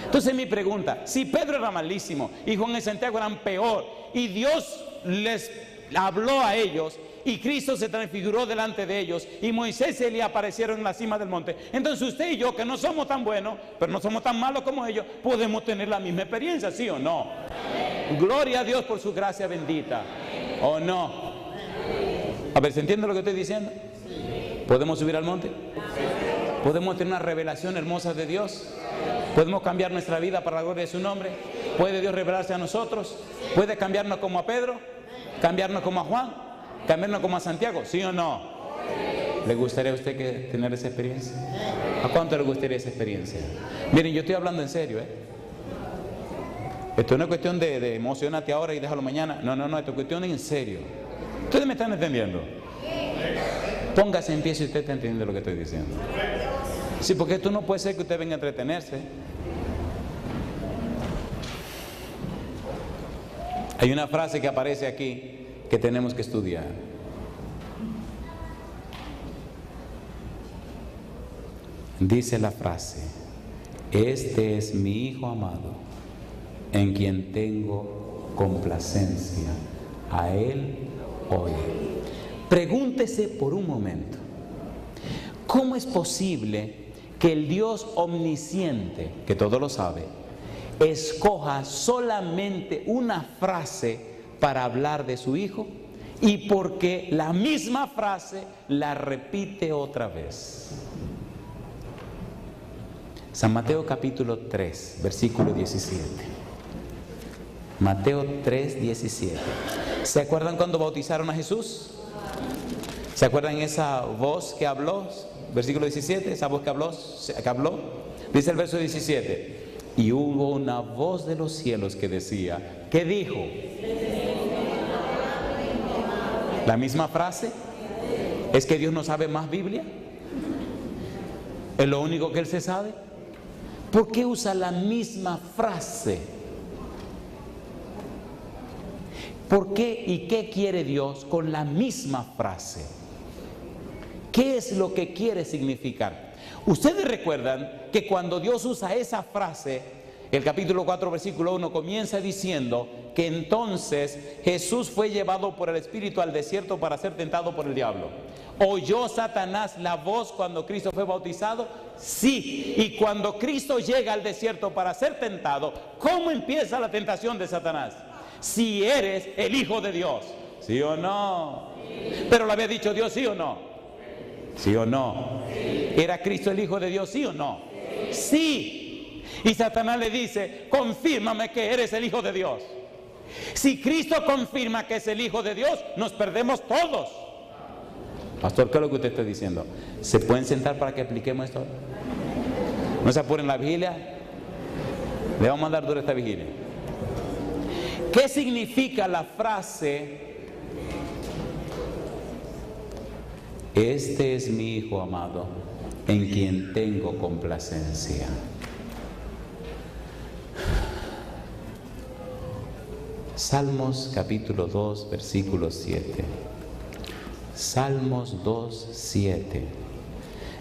Entonces mi pregunta: si Pedro era malísimo y Juan y Santiago eran peor, y Dios les habló a ellos, y Cristo se transfiguró delante de ellos, y Moisés y Elías aparecieron en la cima del monte, entonces usted y yo, que no somos tan buenos, pero no somos tan malos como ellos, podemos tener la misma experiencia, ¿sí o no? Gloria a Dios por su gracia bendita, ¿o no? A ver, ¿se entiende lo que estoy diciendo? ¿Podemos subir al monte? ¿Podemos tener una revelación hermosa de Dios? ¿Podemos cambiar nuestra vida para la gloria de su nombre? ¿Puede Dios revelarse a nosotros? ¿Puede cambiarnos como a Pedro? ¿Cambiarnos como a Juan? ¿Cambiarnos como a Santiago? ¿Sí o no? ¿Le gustaría a usted tener esa experiencia? ¿A cuánto le gustaría esa experiencia? Miren, yo estoy hablando en serio, ¿eh? Esto no es cuestión de emocionarte ahora y déjalo mañana. No, esto es cuestión de en serio. ¿Ustedes me están entendiendo? Póngase en pie si usted está entendiendo lo que estoy diciendo. Sí, porque esto no puede ser que usted venga a entretenerse. Hay una frase que aparece aquí que tenemos que estudiar. Dice la frase: este es mi Hijo amado, en quien tengo complacencia. A Él oye. Pregúntese por un momento: ¿cómo es posible que el Dios omnisciente, que todo lo sabe, escoja solamente una frase para hablar de su Hijo, y porque la misma frase la repite otra vez? San Mateo capítulo 3, versículo 17. Mateo 3, 17. ¿Se acuerdan cuando bautizaron a Jesús? ¿Se acuerdan esa voz que habló? Versículo 17, esa voz que habló. Dice el verso 17: y hubo una voz de los cielos que decía, ¿qué dijo? ¿La misma frase? ¿Es que Dios no sabe más Biblia? ¿Es lo único que Él se sabe? ¿Por qué usa la misma frase? ¿Por qué y qué quiere Dios con la misma frase? ¿Qué es lo que quiere significar? Ustedes recuerdan que cuando Dios usa esa frase, el capítulo 4, versículo 1 comienza diciendo que entonces Jesús fue llevado por el Espíritu al desierto para ser tentado por el diablo. ¿Oyó Satanás la voz cuando Cristo fue bautizado? Sí. Y cuando Cristo llega al desierto para ser tentado, ¿cómo empieza la tentación de Satanás? Si eres el Hijo de Dios, ¿sí o no? Pero lo había dicho Dios, ¿sí o no? ¿Sí o no? ¿Era Cristo el Hijo de Dios, sí o no? Sí. Y Satanás le dice, confírmame que eres el Hijo de Dios. Si Cristo confirma que es el Hijo de Dios, nos perdemos todos. Pastor, ¿qué es lo que usted está diciendo? ¿Se pueden sentar para que expliquemos esto? ¿No se apuren la vigilia? Le vamos a dar dura esta vigilia. ¿Qué significa la frase: este es mi Hijo amado, en quien tengo complacencia? Salmos capítulo 2, versículo 7. Salmos 2, 7.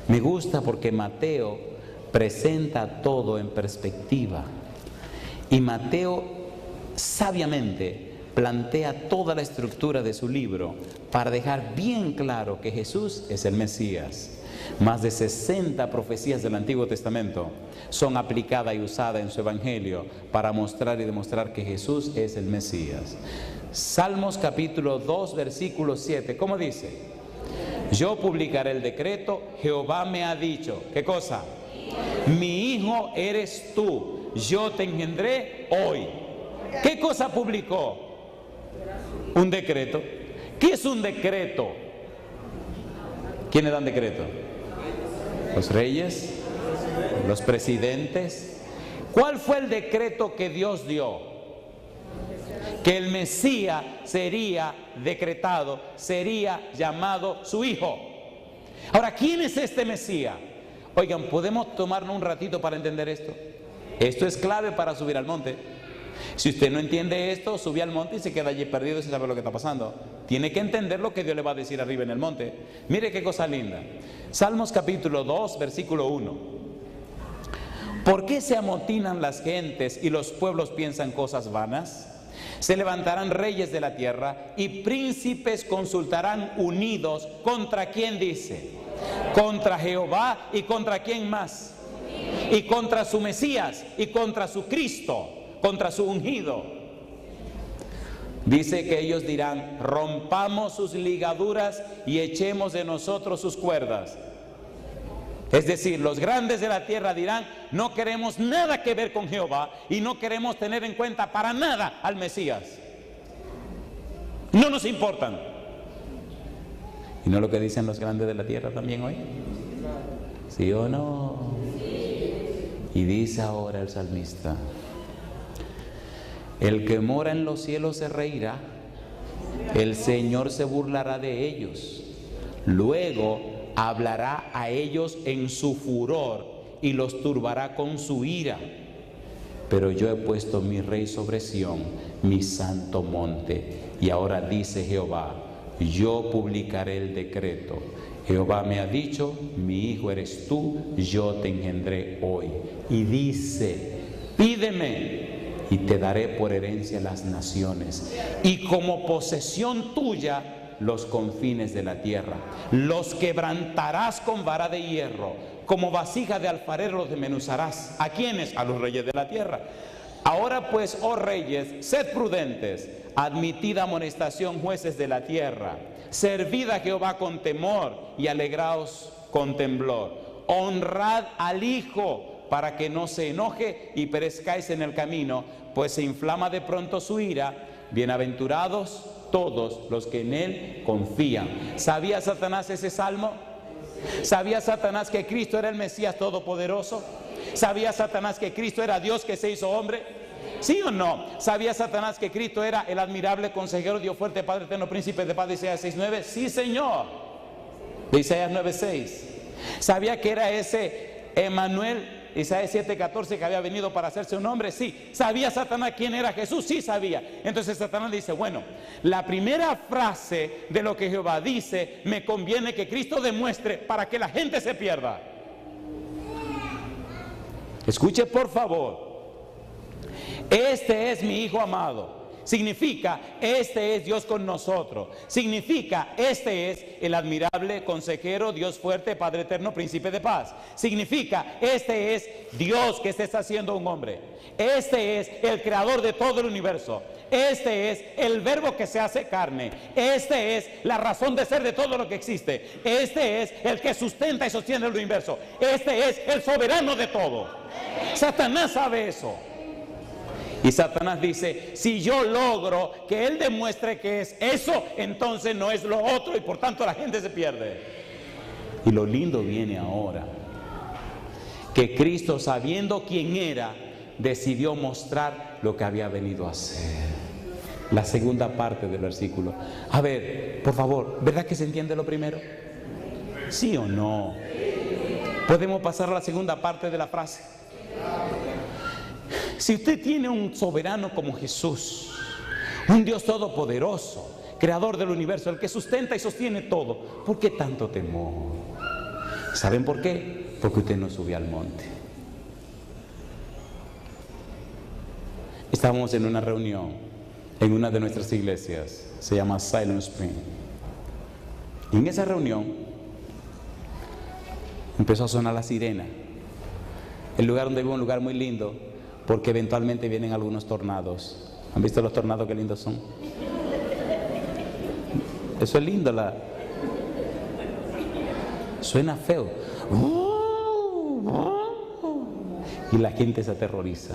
Me gusta porque Mateo presenta todo en perspectiva. Y Mateo sabiamente plantea toda la estructura de su libro para dejar bien claro que Jesús es el Mesías. Más de 60 profecías del Antiguo Testamento son aplicadas y usadas en su Evangelio para mostrar y demostrar que Jesús es el Mesías. Salmos capítulo 2, versículo 7, ¿cómo dice? Yo publicaré el decreto, Jehová me ha dicho, ¿qué cosa? Mi hijo eres tú, yo te engendré hoy. ¿Qué cosa publicó? Un decreto. ¿Qué es un decreto? ¿Quiénes dan decreto? Los reyes, los presidentes. ¿Cuál fue el decreto que Dios dio? Que el Mesías sería decretado, sería llamado su hijo. Ahora, ¿quién es este Mesías? Oigan, ¿podemos tomarnos un ratito para entender esto? Esto es clave para subir al monte. Si usted no entiende esto, sube al monte y se queda allí perdido sin saber lo que está pasando. Tiene que entender lo que Dios le va a decir arriba en el monte. Mire qué cosa linda. Salmos capítulo 2, versículo 1. ¿Por qué se amotinan las gentes y los pueblos piensan cosas vanas? Se levantarán reyes de la tierra y príncipes consultarán unidos. ¿Contra quién dice? Contra Jehová. ¿Y contra quién más? Y contra su Mesías y contra su Cristo, contra su ungido. Dice que ellos dirán: rompamos sus ligaduras y echemos de nosotros sus cuerdas. Es decir, los grandes de la tierra dirán: no queremos nada que ver con Jehová y no queremos tener en cuenta para nada al Mesías. No nos importan. ¿Y no lo que dicen los grandes de la tierra también hoy? ¿Sí o no? Y dice ahora el salmista: el que mora en los cielos se reirá, el Señor se burlará de ellos, luego hablará a ellos en su furor y los turbará con su ira. Pero yo he puesto mi rey sobre Sión, mi santo monte. Y ahora dice Jehová: yo publicaré el decreto. Jehová me ha dicho: mi hijo eres tú, yo te engendré hoy. Y dice: pídeme y te daré por herencia las naciones, y como posesión tuya los confines de la tierra. Los quebrantarás con vara de hierro, como vasija de alfarero los desmenuzarás. ¿A quiénes? A los reyes de la tierra. Ahora pues, oh reyes, sed prudentes, admitid amonestación, jueces de la tierra. Servid a Jehová con temor y alegraos con temblor. Honrad al Hijo, para que no se enoje y perezcáis en el camino, pues se inflama de pronto su ira. Bienaventurados todos los que en él confían. ¿Sabía Satanás ese salmo? ¿Sabía Satanás que Cristo era el Mesías todopoderoso? ¿Sabía Satanás que Cristo era Dios que se hizo hombre? ¿Sí o no? ¿Sabía Satanás que Cristo era el admirable consejero, Dios fuerte, Padre eterno, príncipe de paz, de Isaías 6:9? Sí, Señor, de Isaías 9:6. ¿Sabía que era ese Emmanuel, Isaías 7:14, que había venido para hacerse un hombre? Sí. ¿Sabía Satanás quién era Jesús? Sí sabía. Entonces Satanás dice: bueno, la primera frase de lo que Jehová dice me conviene que Cristo demuestre para que la gente se pierda. Escuche por favor: este es mi Hijo amado. Significa, este es Dios con nosotros. Significa, este es el admirable consejero, Dios fuerte, Padre eterno, príncipe de paz. Significa, este es Dios que se está haciendo un hombre. Este es el creador de todo el universo. Este es el verbo que se hace carne. Este es la razón de ser de todo lo que existe. Este es el que sustenta y sostiene el universo. Este es el soberano de todo. Satanás sabe eso. Y Satanás dice, si yo logro que él demuestre que es eso, entonces no es lo otro y por tanto la gente se pierde. Y lo lindo viene ahora, que Cristo, sabiendo quién era, decidió mostrar lo que había venido a hacer. La segunda parte del versículo. A ver, por favor, ¿verdad que se entiende lo primero? ¿Sí o no? ¿Podemos pasar a la segunda parte de la frase? Si usted tiene un soberano como Jesús, un Dios todopoderoso, creador del universo, el que sustenta y sostiene todo, ¿por qué tanto temor? ¿Saben por qué? Porque usted no subió al monte. Estábamos en una reunión en una de nuestras iglesias, se llama Silent Spring. Y en esa reunión empezó a sonar la sirena. El lugar donde vivo es un lugar muy lindo, porque eventualmente vienen algunos tornados. ¿Han visto los tornados qué lindos son? Eso es lindo, suena feo. Y la gente se aterroriza.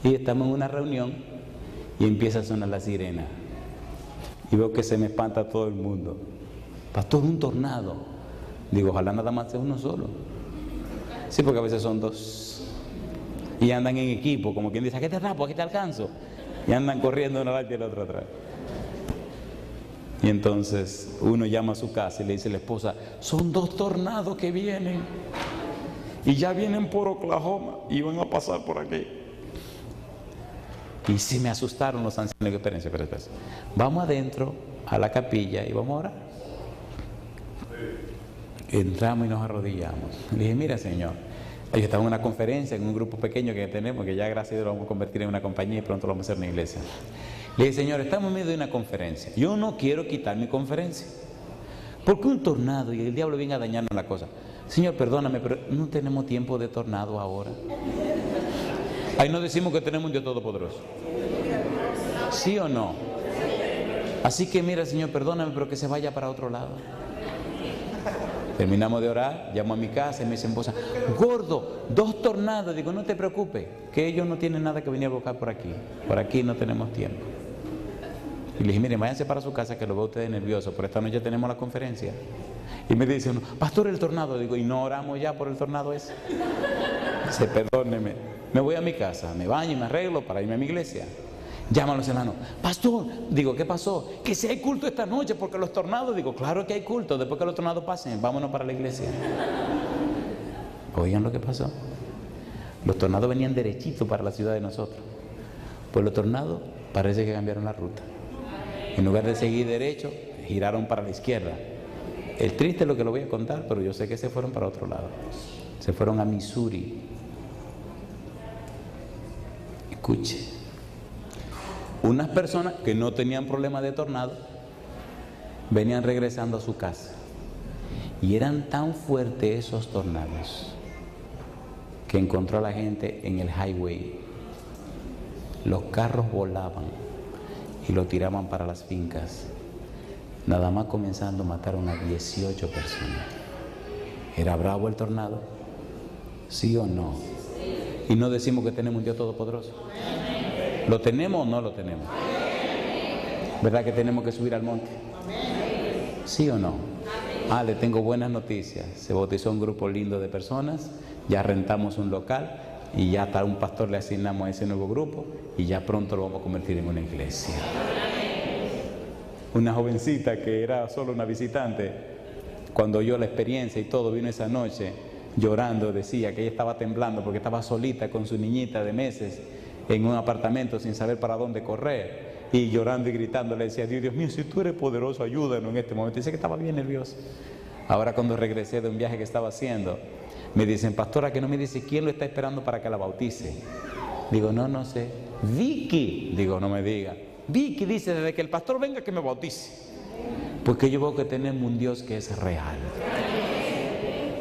Y estamos en una reunión y empieza a sonar la sirena. Y veo que se me espanta todo el mundo. Pastor, un tornado. Digo, ojalá nada más sea uno solo. Sí, porque a veces son dos. Y andan en equipo, como quien dice, aquí te atrapo, aquí te alcanzo. Y andan corriendo uno adelante y el otro atrás. Y entonces uno llama a su casa y le dice a la esposa, son 2 tornados que vienen. Y ya vienen por Oklahoma y van a pasar por aquí. Y sí me asustaron los ancianos. Espérense. Vamos adentro a la capilla y vamos a orar. Entramos y nos arrodillamos. Le dije, mira, Señor, yo estaba en una conferencia, en un grupo pequeño que tenemos, que ya gracias a Dios lo vamos a convertir en una compañía y pronto lo vamos a hacer en una iglesia. Le dije, Señor, estamos en medio de una conferencia. Yo no quiero quitar mi conferencia. ¿Por qué un tornado y el diablo viene a dañarnos la cosa? Señor, perdóname, pero no tenemos tiempo de tornado ahora. Ahí no decimos que tenemos un Dios todopoderoso. ¿Sí o no? Así que mira, Señor, perdóname, pero que se vaya para otro lado. Terminamos de orar, llamo a mi casa y me dice mi esposa, gordo, 2 tornados. Digo, no te preocupes, que ellos no tienen nada que venir a buscar por aquí no tenemos tiempo. Y le dije, miren, váyanse para su casa que lo veo ustedes nerviosos, por esta noche tenemos la conferencia. Y me dice uno, pastor, el tornado. Digo, ¿y no oramos ya por el tornado ese? Dice, perdóneme, me voy a mi casa, me baño y me arreglo para irme a mi iglesia. Llama a los hermanos, pastor, digo, ¿qué pasó? Que si hay culto esta noche, porque los tornados, digo, claro que hay culto, después que los tornados pasen, vámonos para la iglesia. Oigan lo que pasó. Los tornados venían derechitos para la ciudad de nosotros. Pues los tornados parece que cambiaron la ruta. En lugar de seguir derecho, giraron para la izquierda. El triste es lo que lo voy a contar, pero yo sé que se fueron para otro lado. Se fueron a Missouri. Escuche. Unas personas que no tenían problema de tornado venían regresando a su casa y eran tan fuertes esos tornados que encontró a la gente en el highway. Los carros volaban y lo tiraban para las fincas. Nada más comenzando mataron a 18 personas. ¿Era bravo el tornado? ¿Sí o no? Y no decimos que tenemos un Dios todopoderoso. ¿Lo tenemos o no lo tenemos? ¿Verdad que tenemos que subir al monte? ¿Sí o no? Le tengo buenas noticias. Se bautizó un grupo lindo de personas, ya rentamos un local y ya hasta un pastor le asignamos a ese nuevo grupo y ya pronto lo vamos a convertir en una iglesia. Una jovencita que era solo una visitante, cuando oyó la experiencia y todo, vino esa noche llorando, decía que ella estaba temblando porque estaba solita con su niñita de meses en un apartamento sin saber para dónde correr, y llorando y gritando le decía, Dios mío, si tú eres poderoso, ayúdanos en este momento. Dice que estaba bien nervioso. Ahora cuando regresé de un viaje que estaba haciendo, me dicen, pastora, que no me dice quién lo está esperando para que la bautice. Digo, no sé. Vicky. Digo, no me diga. Vicky dice, desde que el pastor venga que me bautice. Porque yo veo que tenemos un Dios que es real.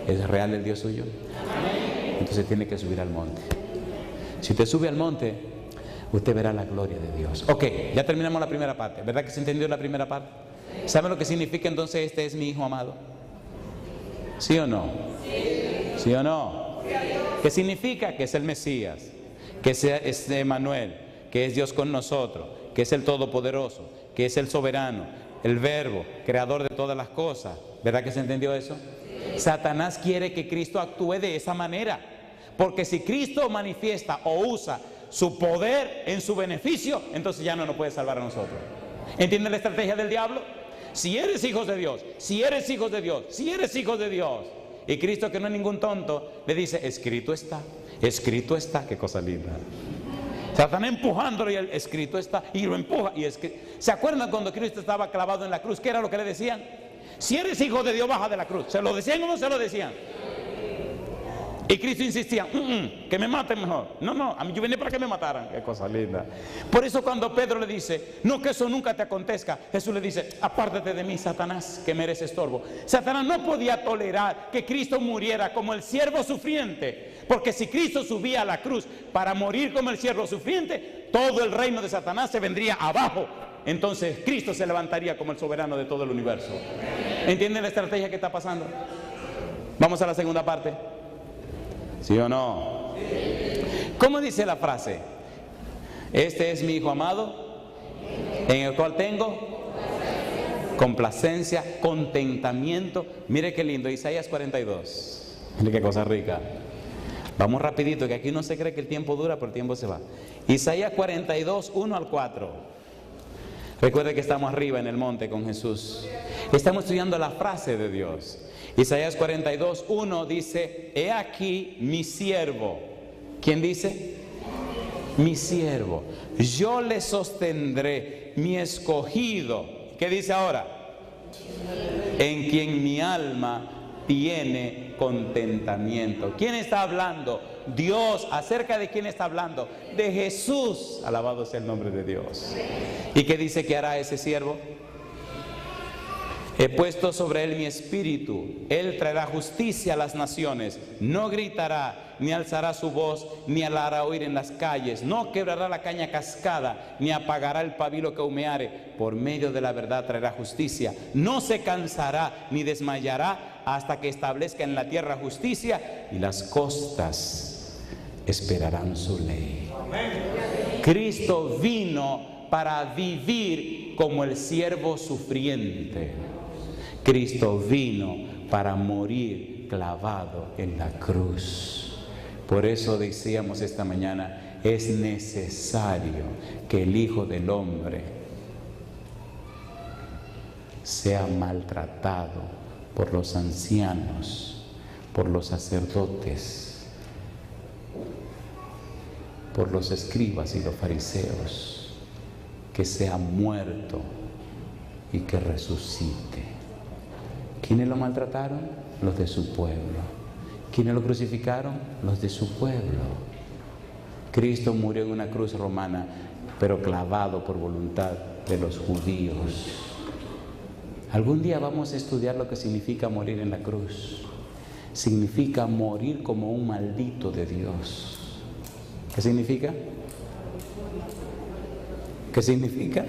¿Es real el Dios suyo? Entonces tiene que subir al monte. Si usted sube al monte, usted verá la gloria de Dios. Ok, ya terminamos la primera parte. ¿Verdad que se entendió la primera parte? ¿Saben lo que significa entonces este es mi hijo amado? ¿Sí o no? ¿Sí o no? ¿Qué significa? Que es el Mesías, que es Emmanuel, que es Dios con nosotros, que es el Todopoderoso, que es el soberano, el Verbo, creador de todas las cosas. ¿Verdad que se entendió eso? Satanás quiere que Cristo actúe de esa manera, porque si Cristo manifiesta o usa su poder en su beneficio, entonces ya no nos puede salvar a nosotros. ¿Entienden la estrategia del diablo? Si eres hijos de Dios, si eres hijos de Dios, si eres hijos de Dios, y Cristo, que no es ningún tonto, le dice, escrito está, qué cosa linda. Satanás empujándolo y el escrito está, y lo empuja. ¿Se acuerdan cuando Cristo estaba clavado en la cruz? ¿Qué era lo que le decían? Si eres hijo de Dios, baja de la cruz. ¿Se lo decían o no se lo decían? Y Cristo insistía, que me maten mejor. No, a mí yo vine para que me mataran. Qué cosa linda. Por eso cuando Pedro le dice, no, que eso nunca te acontezca, Jesús le dice, apártate de mí, Satanás, que me eres estorbo. Satanás no podía tolerar que Cristo muriera como el siervo sufriente, porque si Cristo subía a la cruz para morir como el siervo sufriente, todo el reino de Satanás se vendría abajo. Entonces Cristo se levantaría como el soberano de todo el universo. ¿Entienden la estrategia que está pasando? Vamos a la segunda parte. ¿Sí o no? ¿Cómo dice la frase? Este es mi Hijo amado, en el cual tengo complacencia, contentamiento. Mire qué lindo, Isaías 42. Mire qué cosa rica. Vamos rapidito, que aquí no se cree que el tiempo dura, pero el tiempo se va. Isaías 42, 1 al 4. Recuerde que estamos arriba en el monte con Jesús. Estamos estudiando la frase de Dios. Isaías 42, 1 dice, he aquí mi siervo. ¿Quién dice? Mi siervo. Yo le sostendré, mi escogido. ¿Qué dice ahora? En quien mi alma tiene contentamiento. ¿Quién está hablando? Dios. ¿Acerca de quién está hablando? De Jesús. Alabado sea el nombre de Dios. ¿Y qué dice que hará ese siervo? He puesto sobre él mi espíritu, él traerá justicia a las naciones, no gritará, ni alzará su voz, ni la hará oír en las calles, no quebrará la caña cascada, ni apagará el pabilo que humeare, por medio de la verdad traerá justicia, no se cansará, ni desmayará, hasta que establezca en la tierra justicia, y las costas esperarán su ley. Cristo vino para vivir como el siervo sufriente. Cristo vino para morir clavado en la cruz. Por eso decíamos esta mañana, es necesario que el Hijo del Hombre sea maltratado por los ancianos, por los sacerdotes, por los escribas y los fariseos, que sea muerto y que resucite. ¿Quiénes lo maltrataron? Los de su pueblo. ¿Quiénes lo crucificaron? Los de su pueblo. Cristo murió en una cruz romana, pero clavado por voluntad de los judíos. Algún día vamos a estudiar lo que significa morir en la cruz. Significa morir como un maldito de Dios. ¿Qué significa? ¿Qué significa?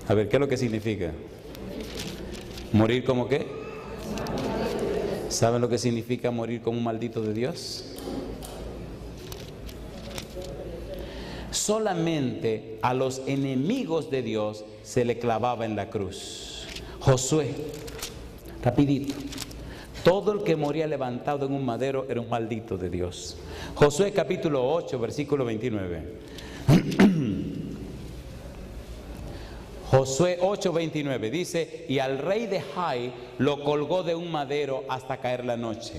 A ver, ¿qué es lo que significa? ¿Morir como qué? ¿Saben lo que significa morir como un maldito de Dios? Solamente a los enemigos de Dios se le clavaba en la cruz. Josué, rapidito. Todo el que moría levantado en un madero era un maldito de Dios. Josué capítulo 8, versículo 29. Josué 8:29 dice, y al rey de Jai lo colgó de un madero hasta caer la noche.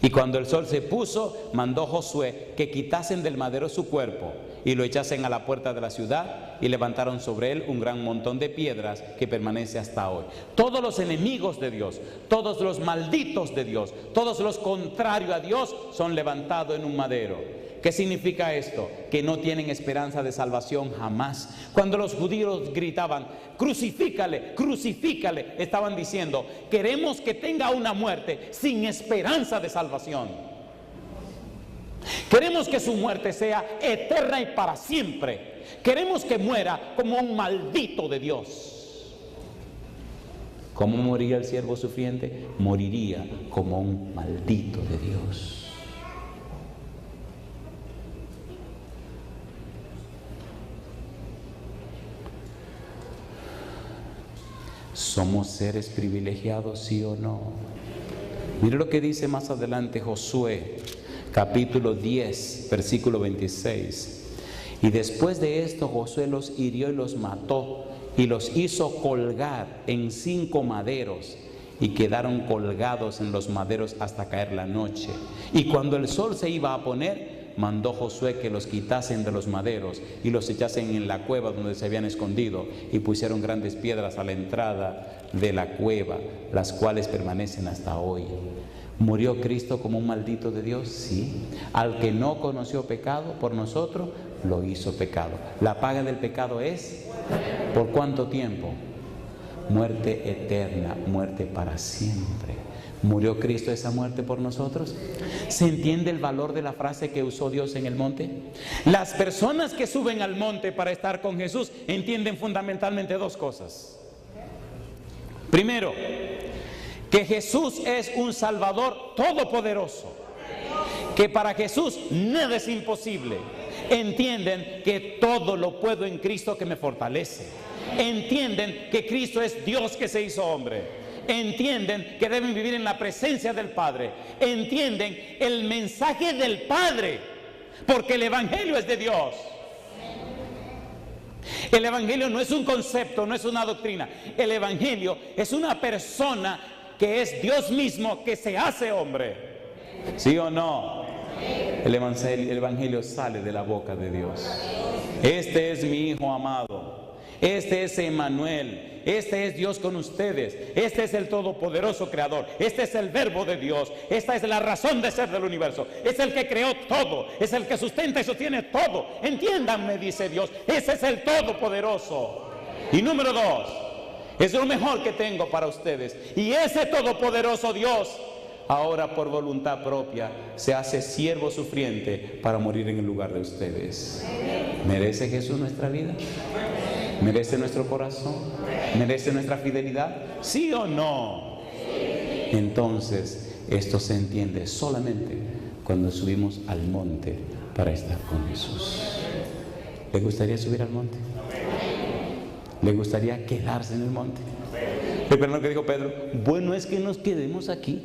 Y cuando el sol se puso, mandó Josué que quitasen del madero su cuerpo y lo echasen a la puerta de la ciudad, y levantaron sobre él un gran montón de piedras que permanece hasta hoy. Todos los enemigos de Dios, todos los malditos de Dios, todos los contrarios a Dios son levantados en un madero. ¿Qué significa esto? Que no tienen esperanza de salvación jamás. Cuando los judíos gritaban, crucifícale, crucifícale, estaban diciendo, queremos que tenga una muerte sin esperanza de salvación. Queremos que su muerte sea eterna y para siempre. Queremos que muera como un maldito de Dios. ¿Cómo moriría el siervo sufriente? Moriría como un maldito de Dios. ¿Somos seres privilegiados, sí o no? Mire lo que dice más adelante Josué, capítulo 10, versículo 26. Y después de esto Josué los hirió y los mató y los hizo colgar en 5 maderos y quedaron colgados en los maderos hasta caer la noche. Y cuando el sol se iba a poner, mandó Josué que los quitasen de los maderos y los echasen en la cueva donde se habían escondido, y pusieron grandes piedras a la entrada de la cueva, las cuales permanecen hasta hoy. ¿Murió Cristo como un maldito de Dios? Sí. Al que no conoció pecado, por nosotros lo hizo pecado. La paga del pecado es, ¿por cuánto tiempo? Muerte eterna, muerte para siempre. ¿Murió Cristo esa muerte por nosotros? ¿Se entiende el valor de la frase que usó Dios en el monte? Las personas que suben al monte para estar con Jesús entienden fundamentalmente 2 cosas. Primero, que Jesús es un Salvador todopoderoso, que para Jesús nada es imposible. Entienden que todo lo puedo en Cristo que me fortalece. Entienden que Cristo es Dios que se hizo hombre. Entienden que deben vivir en la presencia del Padre. Entienden el mensaje del Padre, porque el Evangelio es de Dios. El Evangelio no es un concepto, no es una doctrina. El Evangelio es una persona que es Dios mismo, que se hace hombre. ¿Sí o no? El Evangelio sale de la boca de Dios. Este es mi Hijo amado. Este es Emmanuel, este es Dios con ustedes, este es el Todopoderoso Creador, este es el Verbo de Dios, esta es la razón de ser del universo, es el que creó todo, es el que sustenta y sostiene todo. Entiéndanme, dice Dios, ese es el Todopoderoso. Y número 2, es lo mejor que tengo para ustedes. Y ese Todopoderoso Dios, ahora por voluntad propia, se hace siervo sufriente para morir en el lugar de ustedes. ¿Merece Jesús nuestra vida? ¿Merece nuestro corazón? ¿Merece nuestra fidelidad? ¿Sí o no? Entonces, esto se entiende solamente cuando subimos al monte para estar con Jesús. ¿Le gustaría subir al monte? ¿Le gustaría quedarse en el monte? Recuerden lo que dijo Pedro: bueno es que nos quedemos aquí.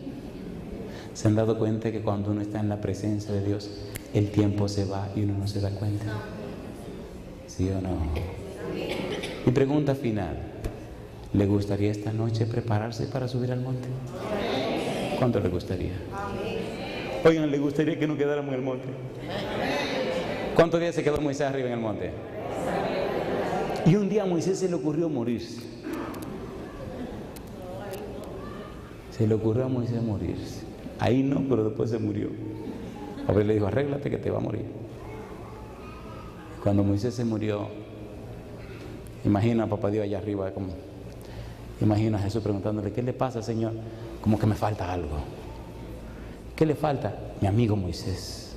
¿Se han dado cuenta que cuando uno está en la presencia de Dios, el tiempo se va y uno no se da cuenta? ¿Sí o no? Mi pregunta final: ¿le gustaría esta noche prepararse para subir al monte? ¿Cuánto le gustaría? Oigan, ¿le gustaría que no quedáramos en el monte? ¿Cuántos días se quedó Moisés arriba en el monte? Y un día a Moisés se le ocurrió morirse. Se le ocurrió a Moisés morirse. Ahí no, pero después se murió. A ver, le dijo: arréglate que te va a morir. Cuando Moisés se murió, imagina a papá Dios allá arriba, como, imagina a Jesús preguntándole: ¿qué le pasa, Señor? Como que me falta algo. ¿Qué le falta? Mi amigo Moisés.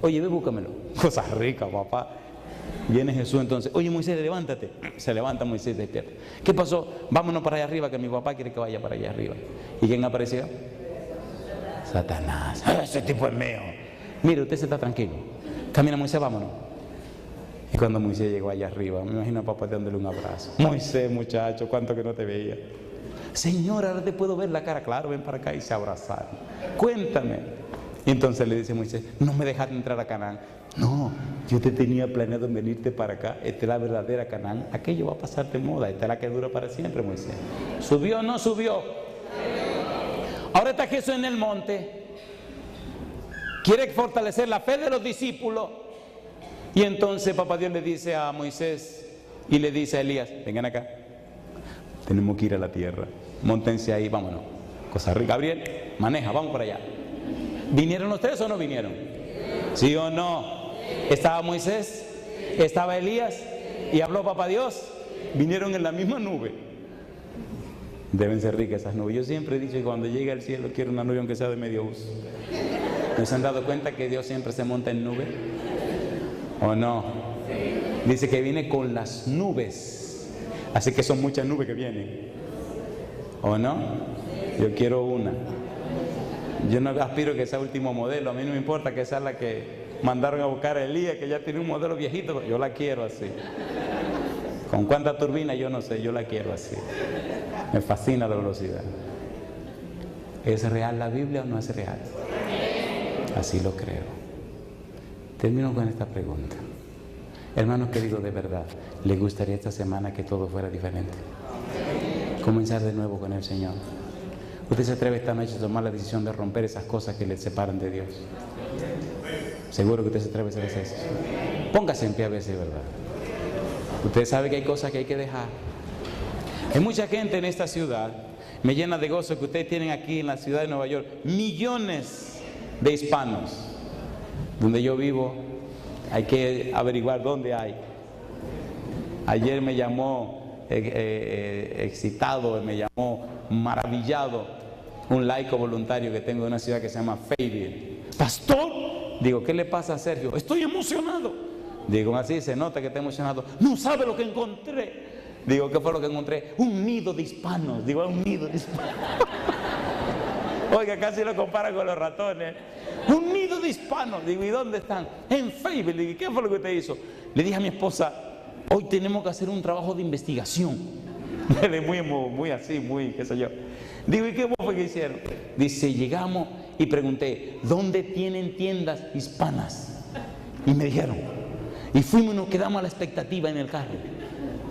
Oye, ve, búscamelo. Cosa rica, papá. Viene Jesús entonces: oye, Moisés, levántate. Se levanta Moisés, despierta. ¿Qué pasó? Vámonos para allá arriba, que mi papá quiere que vaya para allá arriba. ¿Y quién apareció? Satanás. Ese tipo es mío. Mire, usted se está tranquilo. Camina, Moisés, vámonos. Y cuando Moisés llegó allá arriba, me imagino a papá dándole un abrazo. Moisés, muchacho, cuánto que no te veía. Señor, ahora te puedo ver la cara. Claro, ven para acá. Y se abrazaron. Cuéntame. Y entonces le dice Moisés: no me dejaste entrar a Canaán. No, yo te tenía planeado en venirte para acá. Esta es la verdadera Canaán. Aquello va a pasar de moda. Esta es la que dura para siempre, Moisés. ¿Subió o no subió? Ahora está Jesús en el monte. Quiere fortalecer la fe de los discípulos. Y entonces papá Dios le dice a Moisés y le dice a Elías: vengan acá, tenemos que ir a la tierra, móntense ahí, vámonos. Cosa rica. Gabriel, maneja, vamos para allá. ¿Vinieron los 3 o no vinieron? ¿Sí o no? Estaba Moisés, estaba Elías y habló papá Dios. Vinieron en la misma nube. Deben ser ricas esas nubes. Yo siempre he dicho que cuando llegue al cielo quiero una nube aunque sea de medio uso. ¿No se han dado cuenta que Dios siempre se monta en nube? ¿O no? Dice que viene con las nubes. Así que son muchas nubes que vienen. ¿O no? Yo quiero una. Yo no aspiro que sea último modelo. A mí no me importa que sea la que mandaron a buscar a Elías, que ya tiene un modelo viejito. Yo la quiero así. ¿Con cuánta turbina? Yo no sé, yo la quiero así. Me fascina la velocidad. ¿Es real la Biblia o no es real? Así lo creo. Termino con esta pregunta. Hermanos queridos, de verdad, ¿les gustaría esta semana que todo fuera diferente? Comenzar de nuevo con el Señor. ¿Usted se atreve esta noche a tomar la decisión de romper esas cosas que le separan de Dios? Seguro que usted se atreve a hacer eso. Póngase en pie a veces, ¿verdad? Usted sabe que hay cosas que hay que dejar. Hay mucha gente en esta ciudad. Me llena de gozo que ustedes tienen aquí en la ciudad de Nueva York millones de hispanos. Donde yo vivo hay que averiguar dónde hay. Ayer me llamó excitado, me llamó maravillado un laico voluntario que tengo en una ciudad que se llama Fayetteville. Pastor, digo, ¿qué le pasa a Sergio? Estoy emocionado. Digo, así se nota que está emocionado. No sabe lo que encontré. Digo, ¿qué fue lo que encontré? Un nido de hispanos. Digo, un nido de hispanos. Oiga, casi lo comparan con los ratones. Un nido de hispanos. Digo, ¿y dónde están? En Fayetteville. Digo, ¿qué fue lo que usted hizo? Le dije a mi esposa, hoy tenemos que hacer un trabajo de investigación. Muy así, muy, qué sé yo. Digo, ¿y qué fue que hicieron? Dice, llegamos y pregunté, ¿dónde tienen tiendas hispanas? Y me dijeron. Y fuimos y nos quedamos a la expectativa en el carro.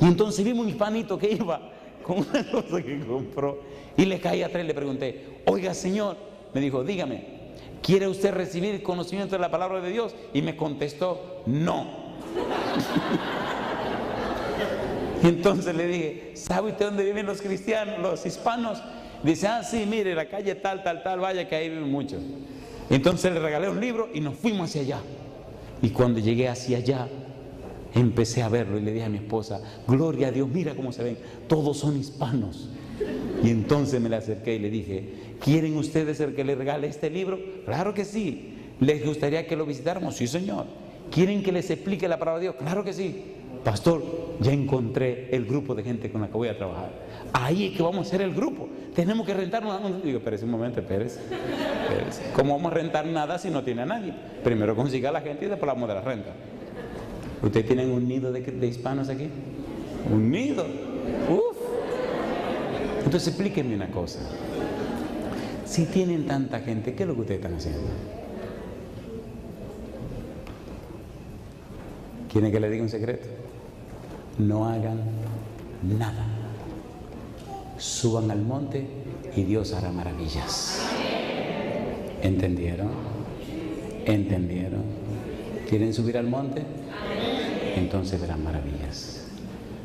Y entonces vimos un hispanito que iba con una cosa que compró. Y le caí atrás y le pregunté, oiga señor, me dijo, dígame, ¿quiere usted recibir conocimiento de la palabra de Dios? Y me contestó, no. Y entonces le dije, ¿sabe usted dónde viven los cristianos, los hispanos? Dice, sí, mire, la calle tal, vaya que ahí viven muchos. Entonces le regalé un libro y nos fuimos hacia allá. Y cuando llegué hacia allá, empecé a verlo y le dije a mi esposa, gloria a Dios, mira cómo se ven, todos son hispanos. Y entonces me le acerqué y le dije, ¿quieren ustedes el que les regale este libro? Claro que sí. ¿Les gustaría que lo visitáramos? Sí, señor. ¿Quieren que les explique la palabra de Dios? Claro que sí. Pastor, ya encontré el grupo de gente con la que voy a trabajar. Ahí es que vamos a hacer el grupo. Tenemos que rentarnos. Digo, espérese un momento, espérese. ¿Cómo vamos a rentar nada si no tiene a nadie? Primero consiga a la gente y después hablamos de la renta. ¿Ustedes tienen un nido de hispanos aquí? ¿Un nido? ¡Uf! Entonces explíquenme una cosa. Si tienen tanta gente, ¿qué es lo que ustedes están haciendo? ¿Quieren que les diga un secreto? No hagan nada. Suban al monte y Dios hará maravillas. ¿Entendieron? ¿Entendieron? ¿Quieren subir al monte? Entonces verán maravillas.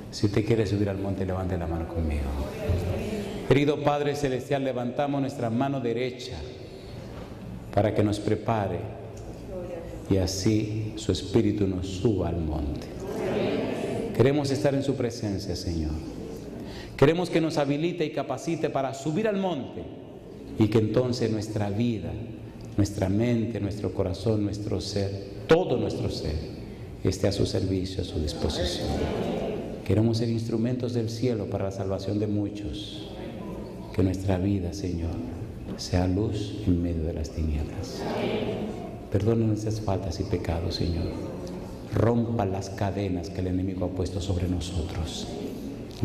Si usted quiere subir al monte, levante la mano conmigo. Querido Padre Celestial, levantamos nuestra mano derecha para que nos prepare y así su Espíritu nos suba al monte. Queremos estar en su presencia, Señor. Queremos que nos habilite y capacite para subir al monte y que entonces nuestra vida, nuestra mente, nuestro corazón, nuestro ser, todo nuestro ser esté a su servicio, a su disposición. Queremos ser instrumentos del cielo para la salvación de muchos. Que nuestra vida, Señor, sea luz en medio de las tinieblas. Perdone nuestras faltas y pecados, Señor. Rompa las cadenas que el enemigo ha puesto sobre nosotros.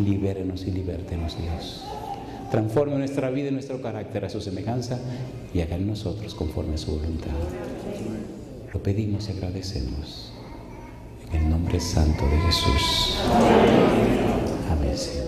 Libérenos y libértenos, Dios. Transforme nuestra vida y nuestro carácter a su semejanza y haga en nosotros conforme a su voluntad. Lo pedimos y agradecemos. En el nombre santo de Jesús. Amén, Señor.